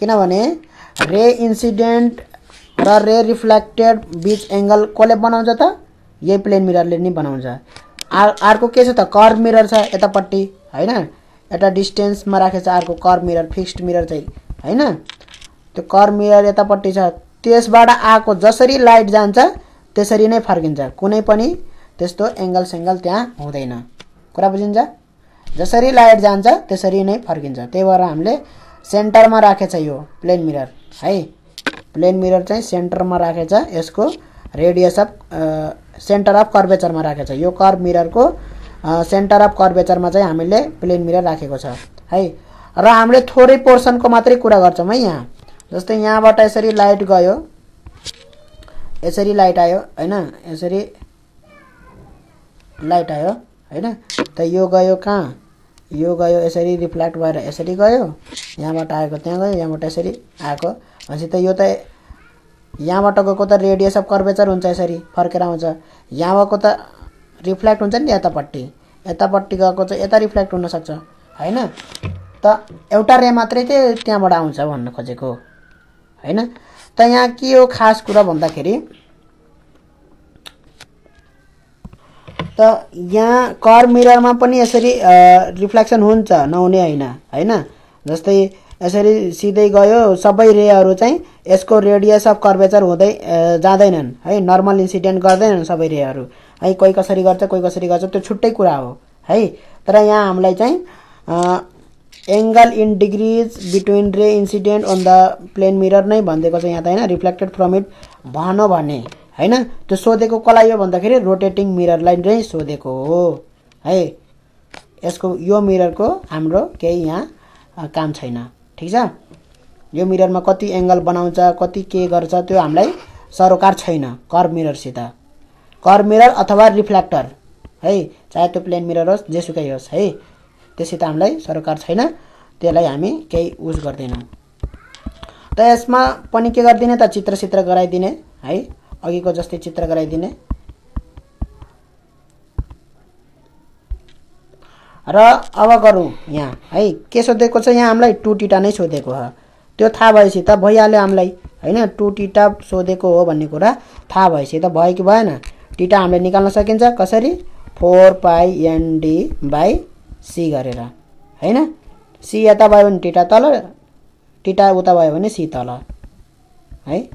किनभने रे इन्सिडेन्ट र रे रिफ्लेक्टेड बीच एंगल कसले बनाउँछ त, यही प्लेन मिररले नै बनाउँछ। अर्को के छ त, कर्व मिरर छ यतापट्टि हैन, यता डिस्टेन्समा राखेछ अर्को कर्व मिरर, फिक्स्ड मिरर चाहिँ हैन। त्यो कर्व मिरर यतापट्टि छ, त्यसबाट आको जसरी लाइट जान्छ त्यसरी नै फर्किन्छ, कुनै पनि त्यस्तो एंगल सेंगल त्यहाँ हुँदैन। कुरा बुझिन्छ? जसरी लाइट जान्छ त्यसरी नै फर्किन्छ। त्यही भएर हामीले सेन्टरमा राखेछ यो प्लेन मिरर है। प्लेन मिरर चाहिँ सेन्टरमा राखेछ, यसको रेडियस अफ सेन्टर अफ कर्वेचरमा राखेको छ। यो कर्भ मिररको सेन्टर अफ कर्वेचरमा चाहिँ हामीले प्लेन मिरर राखेको छ है। र हामीले थोरै पोर्सनको मात्रै कुरा गर्छौँ है यहाँ। जस्तै यहाँबाट यसरी लाइट गयो, यसरी लाइट आयो हैन, यसरी लाइट आयो हैन, त यो गयो कहाँ, यो गयो यसरी रिफ्लेक्ट भएर यसरी गयो, यहाँबाट आएको त्यहाँ गयो, यहाँबाट यसरी आएको भनेपछि त यो त यहाँबाट गएको त रेडियस अफ कर्वेचर हुन्छ, यसरी फर्केर आउँछ। यहाँको त रिफ्लेक्ट हुन्छ नि यतापट्टि, यतापट्टि गएको चाहिँ यता रिफ्लेक्ट हुनसक्छ हैन। त एउटा रे मात्रै चाहिँ त्यहाँबाट आउँछ भन्न खोजेको हैन। त यहाँ के हो खास कुरा भन्दाखेरि त यहाँ कर्भ मिररमा पनि यसरी रिफ्लेक्सन हुन्छ, नहुने होइन हैन। जस्तै यसरी सिधै गयो, सबै रेहरू चाहिँ यसको रेडियस अफ कर्वेचर हुँदै जाँदैनन् है, नर्मल इन्सिडेन्ट गर्दैनन् सबै रेहरू है। कोही कसरी गर्छ कोही कसरी गर्छ त्यो छुट्टै कुरा हो है। तर यहाँ हामीलाई चाहिँ angle in degrees between ray incident on the plane mirror नै भनिदिएको छ यहाँ त हैन। रिफ्लेक्टेड फ्रम इट भन भने हैन, त्यो सोधेको कसलाई हो भन्दाखेरि रोटेटिङ मिररलाई नै सोधेको हो है। यसको यो मिररको हाम्रो केही यहाँ काम छैन, ठिक छ। यो मिररमा कति एङ्गल बनाउँछ कति के गर्छ त्यो हामीलाई सरोकार छैन कर्भ मिररसित। कर्भ मिरर अथवा रिफ्लेक्टर है, चाहे त्यो प्लेन मिरर होस् जेसुकै होस् है, त्यससित हामीलाई सरोकार छैन, त्यसलाई हामी केही उस गर्दैनौँ। त यसमा पनि के गरिदिने त चित्र गराइदिने है, अघिको जस्तै चित्र गराइदिने। र अब गरौँ यहाँ है, के सोधेको छ यहाँ हामीलाई 2θ नै सोधेको हो। त्यो थाहा भएपछि त भइहाल्यो हामीलाई हैन। 2θ सोधेको हो भन्ने कुरा थाहा भएपछि त भयो कि भएन। θ हामीले निकाल्न सकिन्छ कसरी, 4πND/c गरेर हैन। c यता भयो भने θ तल, θ उता भयो भने c तल है।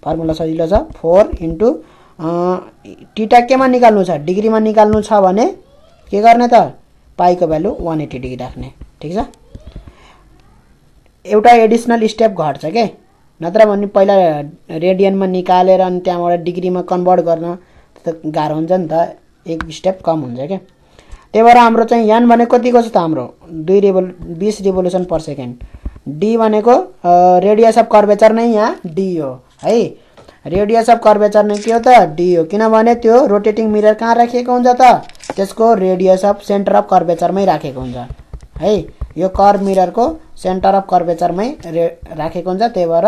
फर्मुला सजिलो छ, 4 इन्टु θ केमा निकाल्नु छ, डिग्रीमा निकाल्नु छ भने के गर्ने त पाईको भ्यालु 180 डिग्री राख्ने, ठिक छ। एउटा एडिसनल स्टेप घट्छ के, नत्र भने पहिला रेडियनमा निकालेर अनि त्यहाँबाट डिग्रीमा कन्भर्ट गर्न त गाह्रो हुन्छ नि त, एक स्टेप कम हुन्छ के। त्यही भएर हाम्रो चाहिँ यान भनेको कतिको छ त हाम्रो 20 रिभोल्युसन पर सेकेन्ड। डी भनेको रेडियस अफ कर्वेचर नै यहाँ डी हो है। रेडियस अफ कर्वेचर नै के हो त डी हो, किनभने त्यो रोटेटिङ मिरर कहाँ राखिएको हुन्छ त त्यसको रेडियस अफ सेन्टर अफ कर्वेचरमै राखेको हुन्छ है। यो कर्भ मिररको सेन्टर अफ कर्वेचरमै राखेको हुन्छ, त्यही भएर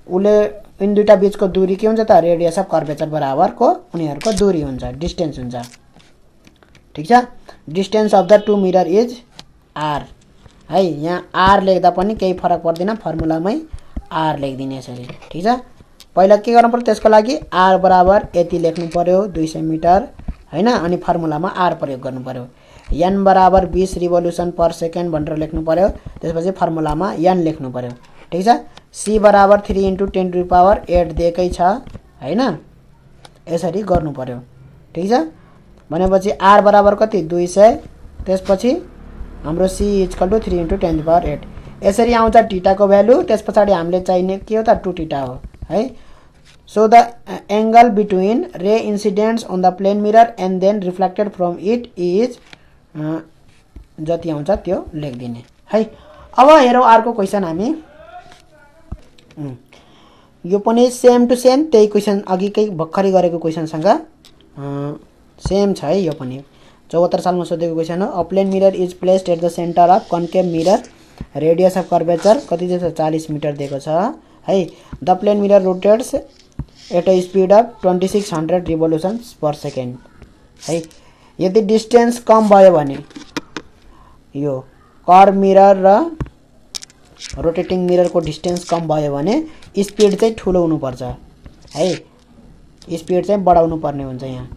उसले इन दुईटा बीचको दूरी के हुन्छ त रेडियस अफ कर्वेचर बराबरको उनीहरूको दूरी हुन्छ, डिस्टेन्स हुन्छ, ठिक छ। Distance of the two mirror is R है। यहाँ आर लेख्दा पनि केही फरक पर्दैन, फर्मुलामै आर लेखिदिने यसरी, ठिक छ। पहिला के गर्नु पर्यो त्यसको लागि आर बराबर यति लेख्नु पर्यो 200 मिटर हैन, अनि फर्मुलामा आर प्रयोग गर्नु पर्यो। एन बराबर 20 रिभोल्युसन पर सेकेन्ड भनेर लेख्नु पर्यो, त्यसपछि फर्मुलामा एन लेख्नु पर्यो, ठिक छ। सी बराबर 3 × 10⁸ दिएकै छ हैन, यसरी गर्नु पर्यो, ठिक छ। भनेपछि आर बराबर कति 200, त्यसपछि हाम्रो सी इक्वल टु 3 × 10⁸ यसरी आउँछ θ को भ्यालु। त्यस पछाडि हामीले चाहिने के हो त 2θ हो है। So the angle between ray incidents on the plane mirror and then reflected from it is जति आउँछ त्यो लेखिदिने है। अब हेरौँ अर्को क्वेसन हामी, यो पनि सेम टु सेम त्यही क्वेसन अघिकै भर्खरै गरेको क्वेसनसँग सेम छ है। यो पनि 74 सालमा सोधेको क्वेसन हो। A plane mirror is placed at the centre of concave mirror, radius of curvature कति छ 40 मिटर दिएको छ है। The plane mirror rotates at a speed of 2600 revolutions per second है। यदि डिस्टेन्स कम भयो भने यो कर्भ मिरर र रोटेटिङ मिररको डिस्टेन्स कम भयो भने स्पिड चाहिँ ठुलो हुनुपर्छ है, स्पिड चाहिँ बढाउनु पर्ने हुन्छ। यहाँ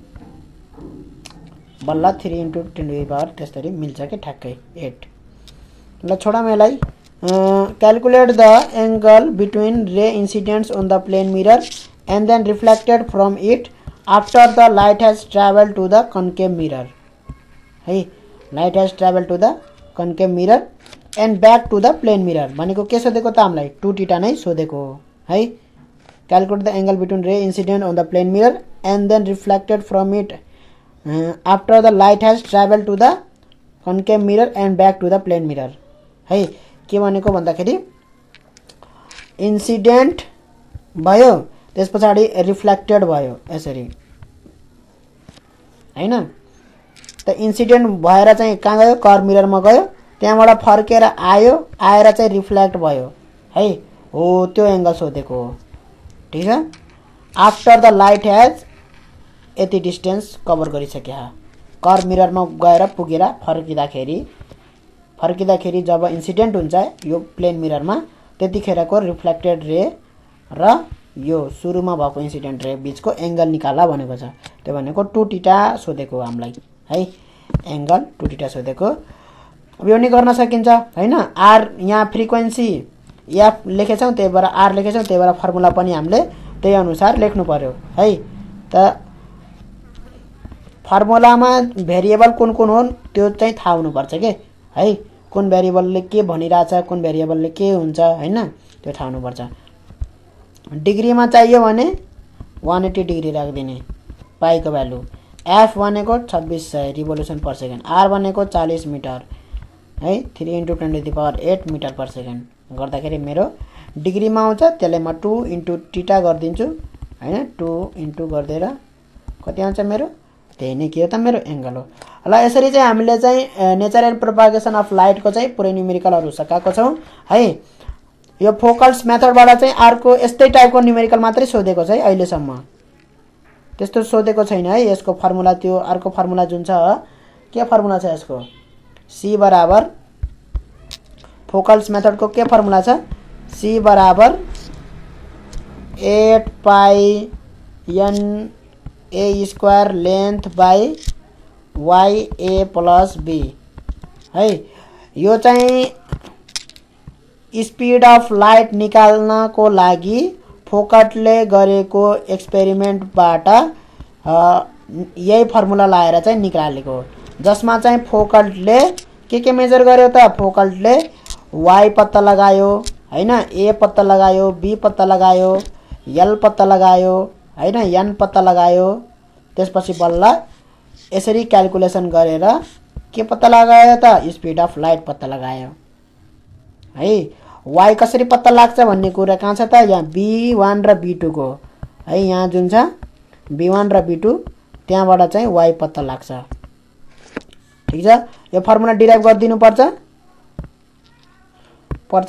बल्ल 3 × 10⁻⁴ त्यसरी मिल्छ कि ठ्याक्कै 8। ल छोडौँ यसलाई। Calculate the angle between ray incidents on the plane mirror and then reflected from it after the light has travel to the concave mirror है। Light has travel to the concave mirror and back to the plane mirror भनेको के सोधेको त हामीलाई 2θ नै सोधेको हो है। Calculate the angle between ray incident on the plane mirror and then reflected from it after the light has traveled to the concave mirror and back to the plane mirror. है के भनेको भन्दाखेरि इन्सिडेन्ट भयो त्यस पछाडी रिफ्लेक्टेड भयो यसरी हैन। त इन्सिडेन्ट भएर चाहिँ कहाँ गयो कर्भ मिररमा गयो त्यहाँबाट फर्केर आयो आएर चाहिँ रिफ्लेक्ट भयो है हो त्यो एंगल सोधेको हो ठीक छ। आफ्टर द लाइट हैज यति डिस्टेन्स कभर गरिसक्यो कर्भ मिररमा गएर पुगेर फर्किँदाखेरि जब इन्सिडेन्ट हुन्छ यो प्लेन मिररमा त्यतिखेरको रिफ्लेक्टेड रे र यो सुरुमा भएको इन्सिडेन्ट रे बीचको एंगल निकाल्ला भनेको छ। त्यो भनेको 2θ सोधेको हामीलाई है एंगल 2θ सोधेको। अब यो नि गर्न सकिन्छ हैन। आर यहाँ फ्रिक्वेन्सी एफ लेखेछौं त्यही भएर आर लेखेछौं त्यही भएर फर्मुला पनि हामीले त्यही अनुसार लेख्नु पर्यो है। त फर्मुलामा भेरिएबल कुन कुन हुन् त्यो चाहिँ थाहा हुनुपर्छ के है। कुन भेरिएबलले के भनिराछ कुन भेरिएबलले के हुन्छ हैन त्यो थाहा हुनुपर्छ। डिग्रीमा चाहियो भने 180 डिग्री राख्दिने पाईको भ्यालु। एफ भनेको 2600 रिभोल्युसन पर सेकेन्ड। आर भनेको 40 मिटर है 3 × 10⁸ मीटर पर सेकेन्ड गर्दाखेरि मेरो डिग्रीमा आउँछ त्यसलाई म 2 × θ गर्दिन्छु हैन। 2 * गर्दिएर कति आउँछ मेरो त्यही नै के हो त मेरो एंगल हो। ल यसरी चाहिँ हामीले चाहिँ nature and propagation of light को चाहिँ पुरै न्यूमेरिकलहरु सकाएको छौं है। यो फोकल्स मेथडबाट चाहिँ अर्को यस्तै टाइपको न्यूमेरिकल मात्रै सोधेको छ है अहिलेसम्म त्यस्तो सोधेको छैन है। यसको फर्मुला त्यो अर्को फर्मुला जुन छ के फर्मुला छ यसको C बराबर फोकल्स मेथड को के फर्मुला छ C बराबर 8 पाई n a square length by ya plus b है। यो चाहिँ स्पीड अफ लाइट निकाल्नको लागि फोकटले गरेको एक्सपेरिमेन्टबाट यही फर्मुला लाएर चाहिँ निकालेको जसमा चाहिँ फोकटले के मेजर गर्यो त फोकटले y पत्ता लगायो हैन a पत्ता लगायो b पत्ता लगायो l पत्ता लगायो हैन n पत्ता लगायो त्यसपछि बल्ल यसरी क्याल्कुलेसन गरेर के पत्ता लगायो त स्पीड अफ लाइट पत्ता लगायो है। y कसरी पत्ता लाग्छ भन्ने कुरा कहाँ छ त यहाँ b1 र b2 को है यहाँ जुन छ b1 र b2 त्यहाँबाट चाहिँ y पत्ता लाग्छ ठीक छ। यो फर्मुला डिराइभ गरिदिनु पर्छ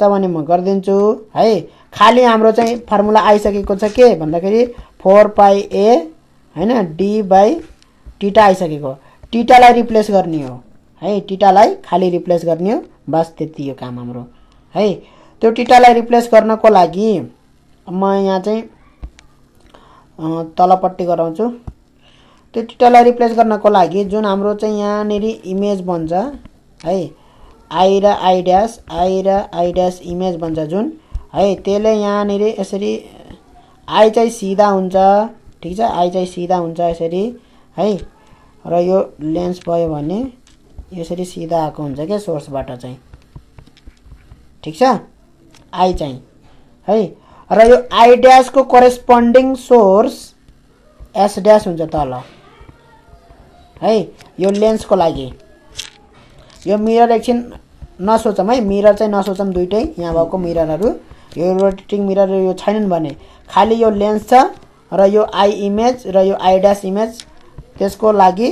भने म गर्दिन्छु है। खाली हाम्रो चाहिँ फर्मुला आइसकेको छ के भन्दाखेरि 4 पाई a हैन d/θ आइसकेको θ लाई रिप्लेस गर्ने हो है। θ लाई खाली रिप्लेस गर्ने हो बस त्यति हो काम हाम्रो है। त्यो θ लाई रिप्लेस गर्नको लागि म यहाँ चाहिँ तलपट्टि गराउँछु। त्यो θ लाई रिप्लेस गर्नको लागि जुन हाम्रो चाहिँ यहाँ नेरी इमेज बन्छ है i र i डैश इमेज बन्छ जुन है त्यसले यहाँ नेरी यसरी i चाहिँ सिधा हुन्छ ठीक छ। i चाहिँ सिधा हुन्छ यसरी है र यो लेन्स भयो भने यसरी सिधा आएको हुन्छ के सोर्सबाट चाहिँ ठीक छ i चाहिँ है। र यो i डैश को करेस्पोन्डिङ सोर्स s डैश हुन्छ तल है। यो लेन्स को लागि यो मिरर एकछिन नसोचम है मिरर चाहिँ नसोचम दुईटै यहाँ भएको मिररहरु यो रोटेटिङ मिरर यो छैनन् भने खाली यो लेन्स छ र यो i इमेज र यो i डैश इमेज त्यसको लागि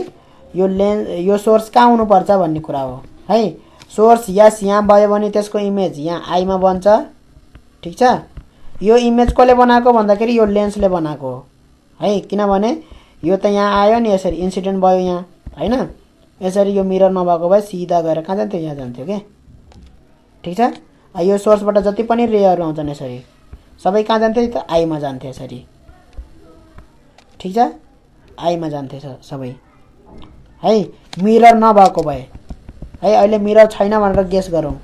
यो लेन्स यो सोर्स कहाँ हुनु पर्छ भन्ने कुरा हो है। सोर्स यस यहाँ भयो भने त्यसको इमेज यहाँ i मा बन्छ ठीक छ। यो इमेज कसले बनाएको भन्दाखेरि यो लेन्सले बनाएको हो है किनभने यो त यहाँ आयो नि यसरी इन्सिडेन्ट भयो यहाँ हैन यसरी यो मिरर नभएको भए सिधा गएर कहाँ जान्थ्यो यहाँ जान्थ्यो के ठीक छ। यो सोर्सबाट जति पनि रेहरु आउँछन् यसरी सबै कहाँ जान्थे त i मा जान्थे यसरी ठीक छ i मा जान्थे सबै है मिरर नभएको भए है। अहिले मिरर छैन भनेर गेस गरौँ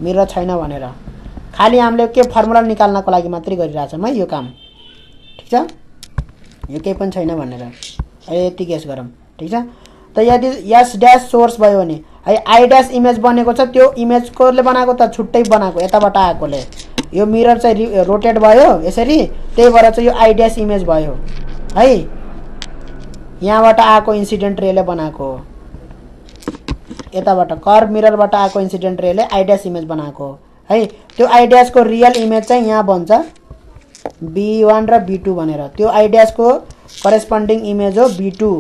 मिरर छैन भनेर खाली हामीले के फर्मुला निकाल्नको लागि मात्रै गरिराछौं है यो काम ठीक छ। यो केही पनि छैन भनेर अहिले यति गेस गरौँ ठीक छ। त यदि s डैश सोर्स भयो भने है i डैश इमेज बनेको छ त्यो इमेज कोले बनाएको त छुट्टै बनाएको यताबाट आएकोले यो मिरर चाहिँ रोटेट भयो यसरी, त्यही भएर चाहिँ यो आई ड्यास इमेज भयो है। यहाँबाट आएको इन्सिडेन्ट रेले बनाएको हो, यताबाट कर्भ मिररबाट आएको इन्सिडेन्ट रेले आई ड्यास इमेज बनाएको हो है। त्यो आई ड्यासको रियल इमेज चाहिँ यहाँ बन्छ B1 र B2 भनेर। त्यो आई ड्यासको करेस्पोन्डिङ इमेज हो B2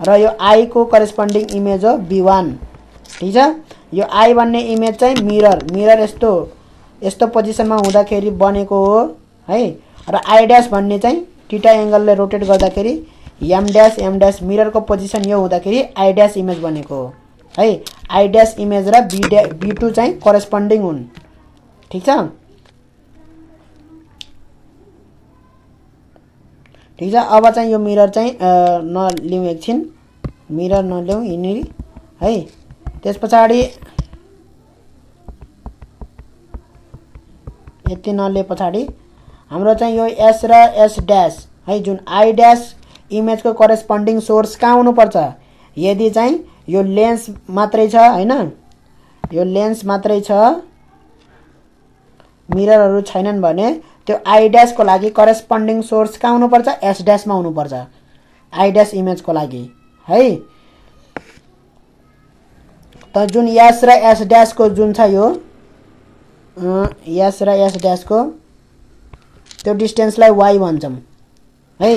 र यो आई को करेस्पोन्डिङ इमेज हो B1। ठीक छ। यो आई भन्ने इमेज चाहिँ मिरर यस्तो पोजिसनमा हुँदाखेरि बनेको हो है। र आई ड्यास भन्ने चाहिँ थीटा एंगलले रोटेट गर्दाखेरि एम ड्यास मिररको पोजिसन यो हुँदाखेरि आई ड्यास इमेज बनेको हो है। आई ड्यास इमेज र B2 चाहिँ करेस्पोन्डिङ हुन्। ठीक छ। ठीक छ। अब चाहिँ यो मिरर चाहिँ नलिउँ, एकछिन मिरर नलिउँ यिनीहरू है। त्यस पछाडि यति नलिए पछाडि हाम्रो चाहिँ यो एस र एस ड्यास है, जुन आई ड्यास इमेजको करेस्पोन्डिङ सोर्स कहाँ हुनुपर्छ। यदि चाहिँ यो लेन्स मात्रै छ हैन, यो लेन्स मात्रै छ, मिररहरू छैनन् भने त्यो आई ड्यासको लागि करेस्पोन्डिङ सोर्स कहाँ हुनुपर्छ, एस ड्यासमा हुनुपर्छ आई ड्यास इमेजको लागि है। त जुन एस र एस ड्यासको जुन छ यो एस र एस ड्यासको त्यो डिस्टेन्सलाई वाई भन्छौँ है।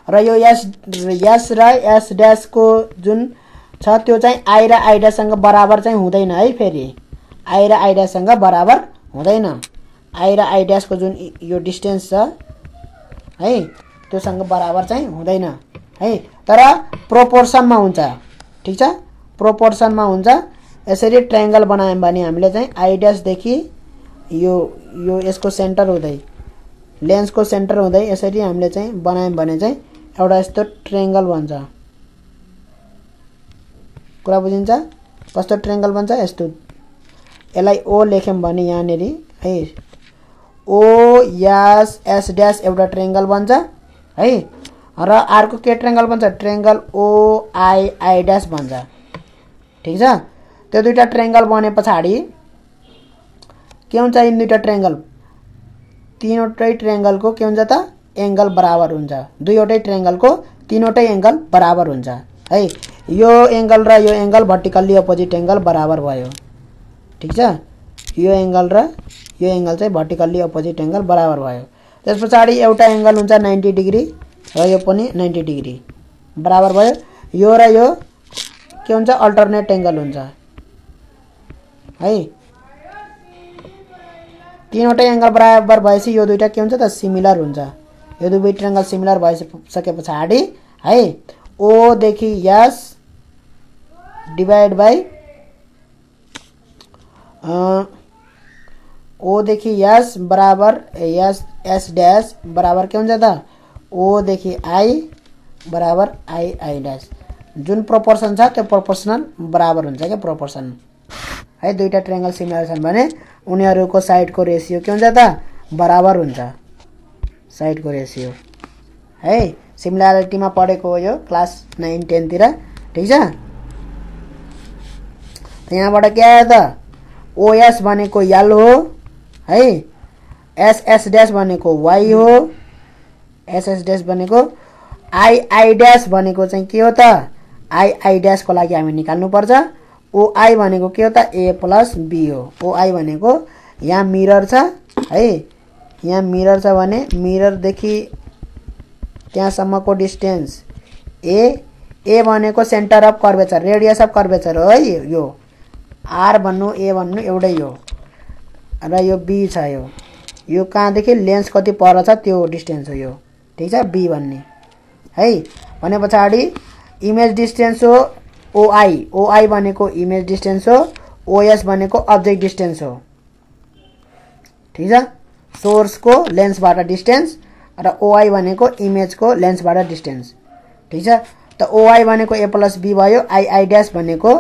र यो एस र एस ड्यासको जुन छ त्यो चाहिँ आई र आई ड्याससँग बराबर चाहिँ हुँदैन है। फेरि आई र आई ड्याससँग बराबर हुँदैन। आई र आई ड्यासको जुन यो डिस्टेन्स छ है त्योसँग बराबर चाहिँ हुँदैन है, तर प्रोपोर्सनमा हुन्छ। ठीक छ, प्रोपोर्सनमा हुन्छ। यसरी ट्रायंगल बनायौं भने हामीले चाहिँ आई ड्यास देखि यो यसको सेन्टर हुँदै लेन्सको सेन्टर हुँदै यसरी हामीले चाहिँ बनायौं भने चाहिँ एउटा यस्तो ट्रायंगल बन्छ। कुरा बुझिन्छ? कस्तो ट्रायंगल बन्छ? यस्तो। यसलाई ओ लेख्यौं भने यहाँनेरि है ओ एस एस ड्यास एउटा ट्रायंगल बन्छ है। र अर्को के ट्रायंगल बन्छ? Triangle O I I dash बन्छ। ठीक छ। त्यो दुईटा ट्रायंगल बने पछाडि के हुन्छ? यिन दुईटा ट्रायंगल तीनवटै ट्रायंगलको के हुन्छ त? एंगल बराबर हुन्छ। दुईवटै ट्रायंगलको तीनवटै एंगल बराबर हुन्छ है। यो एंगल र यो एंगल भर्टिकल्ली अपोजिट एंगल बराबर भयो। ठीक छ। यो एंगल र यो एंगल चाहिँ भर्टिकल्ली अपोजिट एंगल बराबर भयो। त्यस पछाडि एउटा एंगल हुन्छ 90 डिग्री र यो पनि 90 डिग्री बराबर भयो। यो र यो के हुन्छ? अल्टरनेट एंगल हुन्छ है। तीनवटै एंगल बराबर भएपछि यो दुईटा के हुन्छ त? सिमिलर हुन्छ। यो दुई ट्रायंगल सिमिलर भइसके पछाडि है ओ देखि एस डिवाइड बाइ ओ देखि एस बराबर एस एस ड्यास बराबर के हुन्छ त? ओ देखि आई बराबर आई आई ड्यास। जुन प्रोपोर्सन छ त्यो प्रोपोर्सनल बराबर हुन्छ के प्रोपोर्सन है। दुईटा ट्रायंगल सिमिलर छन् भने उनीहरूको साइडको रेशियो के हुन्छ त? बराबर हुन्छ। साइडको रेशियो है। सिमिलरिटीमा पढेको हो यो क्लास 9 10 तिर। ठीक छ। त यहाँबाट के आयो त? ओएस भनेको यल हो है, एस एस ड्यास भनेको वाई हो, एस एस ड्यास भनेको आई आई ड्यास भनेको चाहिँ के हो त? आई आई ड्यासको लागि हामी निकाल्नु पर्छ। ओ आई भनेको के हो त? ए प्लस बी हो। ओ आई भनेको यहाँ मिरर छ है, यहाँ मिरर छ भने मिररदेखि त्यहाँसम्मको डिस्टेन्स ए भनेको centre of curvature, radius of curvature हो है। यो आर भन्नु ए भन्नु एउटै हो। र यो बी छ, यो कहाँदेखि लेन्स कति पर छ त्यो डिस्टेन्स हो यो। ठीक छ, बी भन्ने है। भने पछाडि इमेज डिस्टेन्स हो ओआई, ओआई भनेको इमेज डिस्टेन्स हो, ओएस भनेको अब्जेक्ट डिस्टेन्स हो। ठीक छ, सोर्सको लेन्सबाट डिस्टेन्स र ओआई भनेको इमेजको लेन्सबाट डिस्टेन्स। ठीक छ। त ओआई भनेको ए प्लस बी भयो, आई आई ड्यास भनेको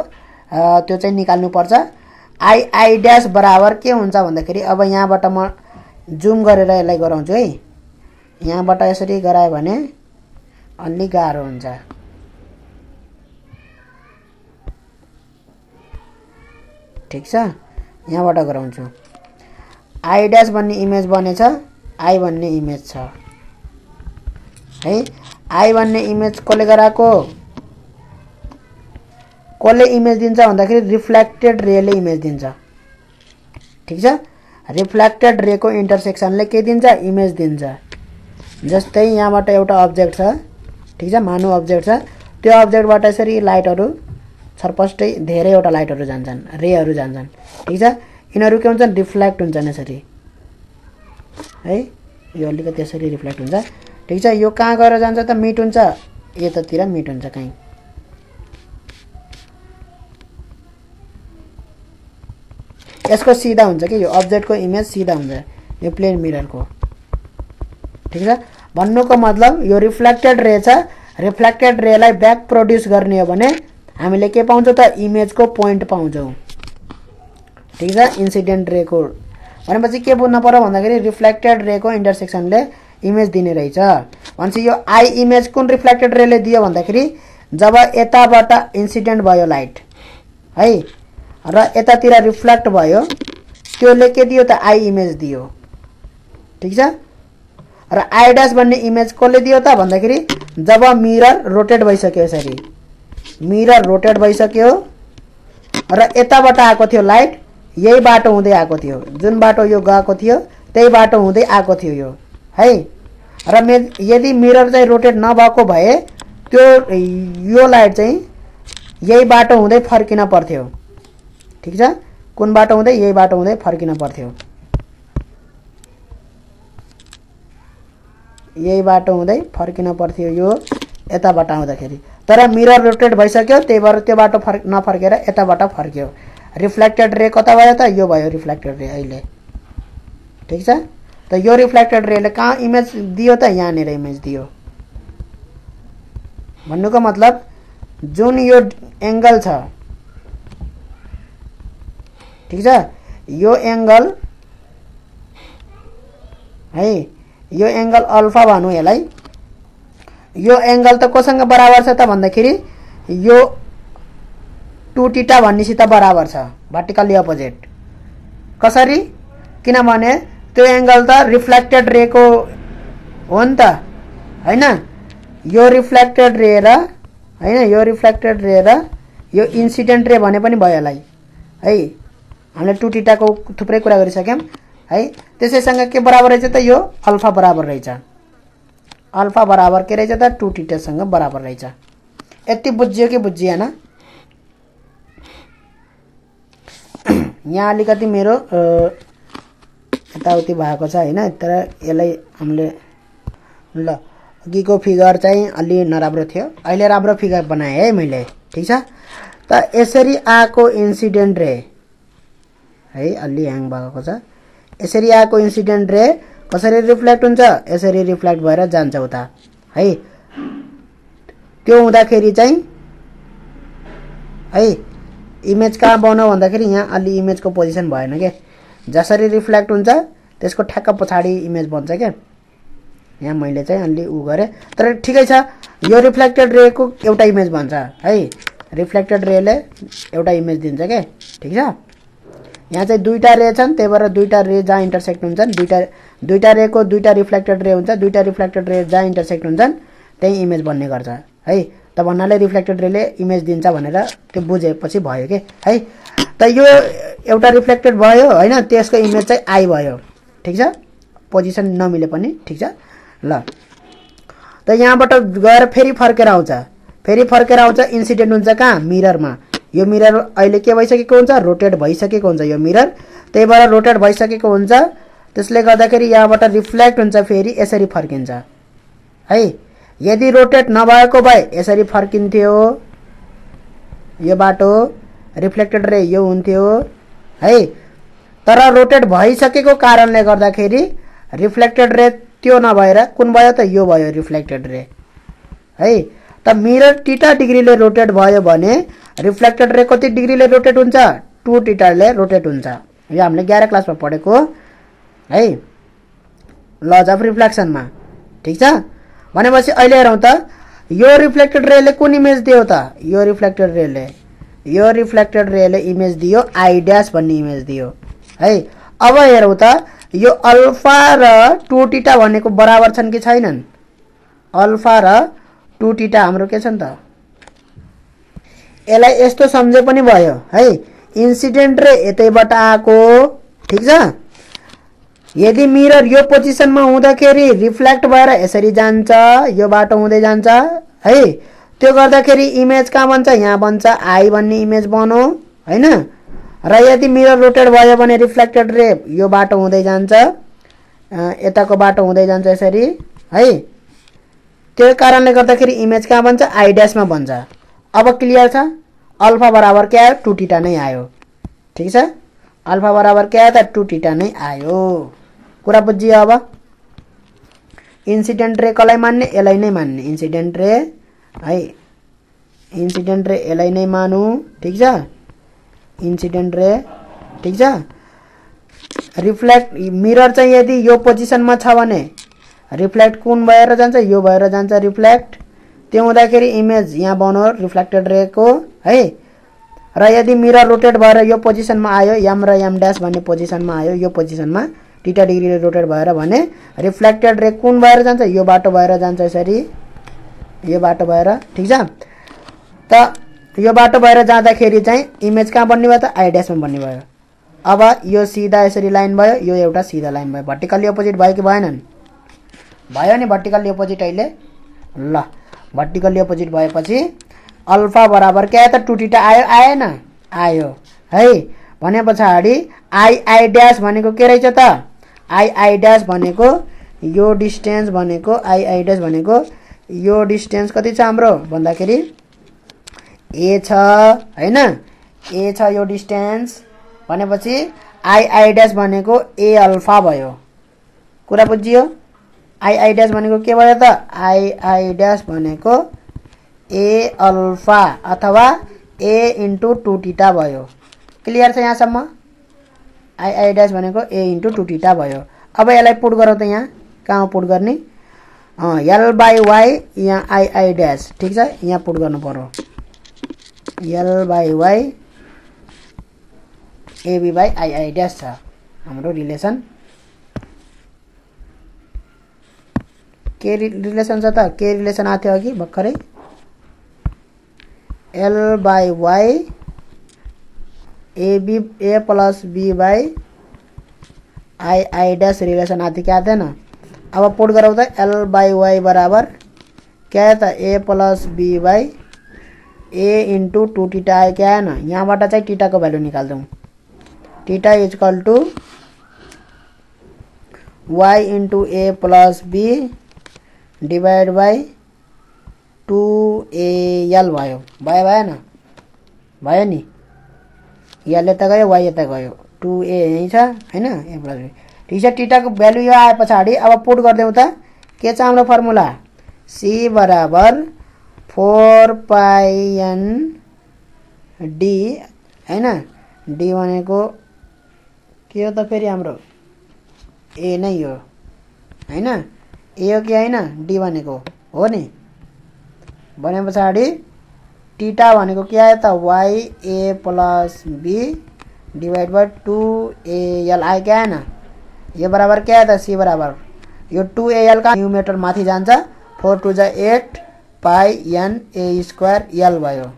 त्यो चाहिँ निकाल्नु पर्छ। आई आई ड्यास बराबर के हुन्छ भन्दाखेरि अब यहाँबाट म जुम गरेर यसलाई गराउँछु है। यहाँबाट यसरी गरायो भने अलि गाह्रो हुन्छ। ठीक छ, यहाँबाट गराउँछु। आई ड्यास भन्ने इमेज बनेछ, आई भन्ने इमेज छ है। आई भन्ने इमेज कसले गराएको, कसले इमेज दिन्छ भन्दाखेरि रिफ्लेक्टेड रेले इमेज दिन्छ। ठीक छ, रिफ्लेक्टेड रेको इन्टरसेक्सनले के दिन्छ, इमेज दिन्छ। जस्तै यहाँबाट एउटा अब्जेक्ट छ, ठीक छ, मानव अब्जेक्ट छ, त्यो अब्जेक्टबाट यसरी लाइटहरू छरपष्टै धेरैवटा लाइटहरू जान्छन्, रेहरू जान्छन्। ठीक छ, यिनीहरू के हुन्छन्, रिफ्लेक्ट हुन्छन् यसरी है, यो अलिकति यसरी रिफ्लेक्ट हुन्छ। ठीक छ, यो कहाँ गएर जान्छ त, मिट हुन्छ, यतातिर मिट हुन्छ कहीँ। यसको सिधा हुन्छ कि यो अब्जेक्टको इमेज सिधा हुन्छ यो प्लेन मिररको। ठीक छ, भन्नुको मतलब यो रिफ्लेक्टेड रे छ, रिफ्लेक्टेड रेलाई ब्याक प्रोड्युस गर्ने हो भने हामीले के पाउँछौँ त, इमेजको पोइन्ट पाउँछौँ। ठीक छ, इन्सिडेन्ट रेको भनेपछि के बुझ्नु पर्यो भन्दाखेरि रिफ्लेक्टेड रेको इन्टरसेक्सनले इमेज दिने रहेछ। भनेपछि यो आई इमेज कुन रिफ्लेक्टेड रेले दियो भन्दाखेरि जब यताबाट इन्सिडेन्ट भयो लाइट है र यतातिर रिफ्लेक्ट भयो, त्यसले के दियो त, आई इमेज दियो। ठीक छ, र आई ड्यास भन्ने इमेज कसले दियो त भन्दाखेरि जब मिरर रोटेट भइसक्यो, यसरी मिरर रोटेट भइसक्यो र यताबाट आएको थियो लाइट, यही बाटो हुँदै आएको थियो, जुन बाटो यो गएको थियो त्यही बाटो हुँदै आएको थियो यो है। र यदि मिरर चाहिँ रोटेट नभएको भए त्यो यो लाइट चाहिँ यही बाटो हुँदै फर्किन पर्थ्यो। ठीक छ, कुन बाटो हुँदै, यही बाटो हुँदै फर्किन पर्थ्यो, यही बाटो हुँदै फर्किन पर्थ्यो यो यताबाट आउँदाखेरि। तर मिरर रोटेट भइसक्यो, त्यही भएर त्यो बाटो नफर्केर यताबाट फर्क्यो। रिफ्लेक्टेड रे कता भयो त, यो भयो रिफ्लेक्टेड रे अहिले। ठीक छ, त यो रिफ्लेक्टेड रेले कहाँ इमेज दियो त, यहाँनिर इमेज दियो। भन्नुको मतलब जुन यो एंगल छ, ठीक छ, यो एंगल है, यो एंगल अल्फा भनौँ यसलाई, यो एंगल त कोसँग बराबर छ त भन्दाखेरि यो 2θ भन्नेसित बराबर छ, भर्टिकल्ली अपोजिट। कसरी, किनभने त्यो एंगल त रिफ्लेक्टेड रेको हो नि त हैन, यो रिफ्लेक्टेड रे र हैन, यो रिफ्लेक्टेड रे र यो इन्सिडेन्ट रे भने पनि भयो यसलाई है। हामीले 2θ को थुप्रै कुरा गरिसक्यौं है। त्यसैसँग के बराबर रहेछ त, यो अल्फा बराबर रहेछ, अल्फा बराबर के रहेछ त, 2θ सँग बराबर रहेछ। यति बुझ्यो कि बुझिएन, यहाँ अलिकति मेरो यताउति भएको छ हैन, तर यसलाई हामीले ल अघिको फिगर चाहिँ अलि नराम्रो थियो, अहिले राम्रो फिगर बनाए है मैले। ठीक छ, त यसरी आएको इन्सिडेन्ट रे है, अलि ह्याङ भएको छ, यसरी आएको इन्सिडेन्ट रे कसरी रिफ्लेक्ट हुन्छ, यसरी रिफ्लेक्ट भएर जान्छ उता है। त्यो हुँदाखेरि चाहिँ है इमेज कहाँ बनाऊ भन्दाखेरि यहाँ अलि इमेजको पोजिसन भएन के, जसरी रिफ्लेक्ट हुन्छ त्यसको ठ्याक्क पछाडि इमेज बन्छ के। यहाँ मैले चाहिँ अलि उ गरेँ, तर ठिकै छ, यो रिफ्लेक्टेड रेको एउटा इमेज बन्छ है, रिफ्लेक्टेड रेले एउटा इमेज दिन्छ के। ठीक छ, यहाँ चाहिँ दुईटा रे छन्, त्यही भएर दुईटा रे जहाँ इन्टरसेक्ट हुन्छन्, दुईटा रेको दुईटा रिफ्लेक्टेड रे हुन्छ, दुईटा रिफ्लेक्टेड रे जहाँ इन्टरसेक्ट हुन्छन् त्यही इमेज बन्ने गर्छ है। त भन्नाले रिफ्लेक्टेड रेले इमेज दिन्छ भनेर त्यो बुझेपछि भयो के है। त यो एउटा रिफ्लेक्टेड भयो हैन, त्यसको इमेज चाहिँ आई भयो। ठीक छ, पोजिसन नमिले पनि ठीक छ ल। त यहाँबाट गएर फेरि फर्केर आउँछ, इन्सिडेन्ट हुन्छ कहाँ, मिररमा। यो मिरर अहिले के भइसकेको हुन्छ, रोटेट भइसकेको हुन्छ यो मिरर, त्यही भएर रोटेट भइसकेको हुन्छ, त्यसले गर्दाखेरि यहाँबाट रिफ्लेक्ट हुन्छ, फेरि यसरी फर्किन्छ है। यदि रोटेट नभएको भए यसरी फर्किन्थ्यो, यो बाटो रिफ्लेक्टेड रे यो हुन्थ्यो है। तर रोटेट भइसकेको कारणले गर्दाखेरि रिफ्लेक्टेड रे त्यो नभएर कुन भयो त, यो भयो रिफ्लेक्टेड रे है। त मिरर θ डिग्रीले रोटेट भयो भने रिफ्लेक्टेड रे कति डिग्रीले रोटेट हुन्छ, 2θ ले रोटेट हुन्छ। यो हामीले 11 क्लासमा पढेको है, लज अफ रिफ्लेक्सनमा। ठीक छ, भनेपछि अहिले हेरौँ त, यो रिफ्लेक्टेड रेले कुन इमेज दियो त, यो रिफ्लेक्टेड रेले इमेज दियो, आई ड्यास भन्ने इमेज दियो है। अब हेरौँ त यो अल्फा र 2 थीटा भनेको बराबर छन् कि छैनन्? अल्फा र 2 थीटा हाम्रो के छन् त? यसलाई यस्तो सम्झे पनि भयो है, इन्सिडेन्ट रे यतैबाट आएको, ठीक छ। यदि मिरर यो पोजिसनमा हुँदाखेरि रिफ्लेक्ट भएर यसरी जान्छ, यो बाटो हुँदै जान्छ है, त्यो गर्दाखेरि इमेज कहाँ बन्छ? यहाँ बन्छ, आई भन्ने इमेज बन्यो हैन। र यदि मिरर रोटेट भयो भने रिफ्लेक्टेड रे यो बाटो हुँदै जान्छ, यताको बाटो हुँदै जान्छ यसरी है। त्यो कारणले गर्दाखेरि इमेज कहाँ बन्छ? आई ड्यासमा बन्छ। अब क्लियर छ? अल्फा बराबर के आयो? 2 थीटा नै आयो, ठीक छ। अल्फा बराबर के आयो त? 2 थीटा नै आयो। कुरा बुझियो? अब इन्सिडेन्ट रे कसलाई मान्ने? यसलाई नै मान्ने, इन्सिडेन्ट रे है, इन्सिडेन्ट रे यसलाई नै मानु, ठीक छ। इन्सिडेन्ट रे, ठीक छ। रिफ्लेक्ट मिरर चाहिँ यदि यो पोजिसनमा छ भने रिफ्लेक्ट कुन भएर जान्छ? यो भएर जान्छ रिफ्लेक्ट। त्यो हुँदाखेरि इमेज यहाँ बन्यो रिफ्लेक्टेड रेको है। र यदि मिरर रोटेट भएर यो पोजिसनमा आयो, एम र एम ड्यास भन्ने पोजिसनमा आयो, यो पोजिसनमा थीटा डिग्रीले रोटेट भएर भने रिफ्लेक्टेड रे कुन भएर जान्छ? यो बाटो भएर जान्छ यसरी, यो बाटो भएर, ठीक छ। त यो बाटो भएर जाँदाखेरि चाहिँ इमेज कहाँ बन्ने भयो त? आई ड्यासमा बन्ने भयो। अब यो सिधा यसरी लाइन भयो, यो एउटा सिधा लाइन भयो। भर्टिकल्ली अपोजिट भयो कि भएनन्? भयो नि भर्टिकल्ली अपोजिट अहिले। ल भर्टिकल्ली अपोजिट भएपछि अल्फा बराबर के आयो त? 2 थीटा आयो, आएन? आयो है। भने पछाडि आई आई ड्यास भनेको के रहेछ त? आई आई ड्यास भनेको यो डिस्टेन्स भनेको, आई आई ड्यास भनेको यो डिस्टेन्स कति छ हाम्रो भन्दाखेरि ए छ हैन। ए छ यो डिस्टेन्स भनेपछि आई आई ड्यास भनेको ए अल्फा भयो। कुरा बुझियो? आई आई ड्यास भनेको के भयो त? आई आई ड्यास भनेको ए अल्फा अथवा ए इन्टु 2 थीटा भयो। क्लियर छ यहाँसम्म? आई आई ड्यास भनेको ए इन्टु 2 थीटा भयो। अब यसलाई पुट गरौँ त, यहाँ कहाँ पुट गर्ने? एल बाई वाई, यहाँ आई आई ड्यास, ठीक छ। यहाँ पुट गर्नु पर्यो, L by Y AB by I I dash छ हाम्रो रिलेसन। के रिलेसन छ त? के रिलेसन आएको थियो अघि भर्खरै? L by Y AB A plus B by I I dash relation आएको थियो, क्या थिएन? अब पुट गरौँ त, एल बाई वाई बराबर क्या त? A plus B by A into 2 theta आयो, क्या आएन? यहाँबाट चाहिँ थीटाको भ्यालु निकाल्छौँ। Theta is equal to Y into A plus B divide by 2AL भयो। भयो भएन? भयो नि। एल यता गयो, वाई यता गयो, 2A यहीँ छ हैन, ए प्लस बी, ठीक छ। थीटाको भ्यालु यो आए पछाडि अब पुट गरिदेऊ त। के छ हाम्रो फर्मुला? सी बराबर 4 पाई एन डी हैन। डी भनेको के हो त फेरि हाम्रो? ए नै हो हैन। ए हो कि हैन? डी भनेको हो नि। भने पछाडि थीटा भनेको के आयो त? Y A plus B divide by 2AL आयो, क्या आएन? यो बराबर क्या आयो त? सी बराबर यो 2AL का न्युमेटर माथि जान्छ, 4 2 जा 8 pi N A square L भयो,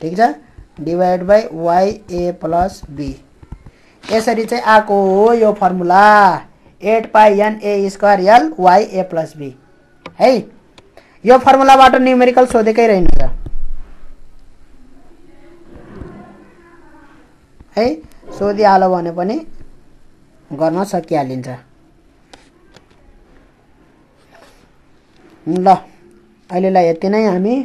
ठीक छ। Divide by Y A plus B. यसरी चाहिँ आएको हो यो formula, 8 pi N A square L Y A plus B है। यो फर्मुलाबाट न्युमेरिकल सोधेकै रहन्छ है। सोधिहाल्यो भने पनि गर्न सकिहालिन्छ। ल अहिलेलाई यति नै हामी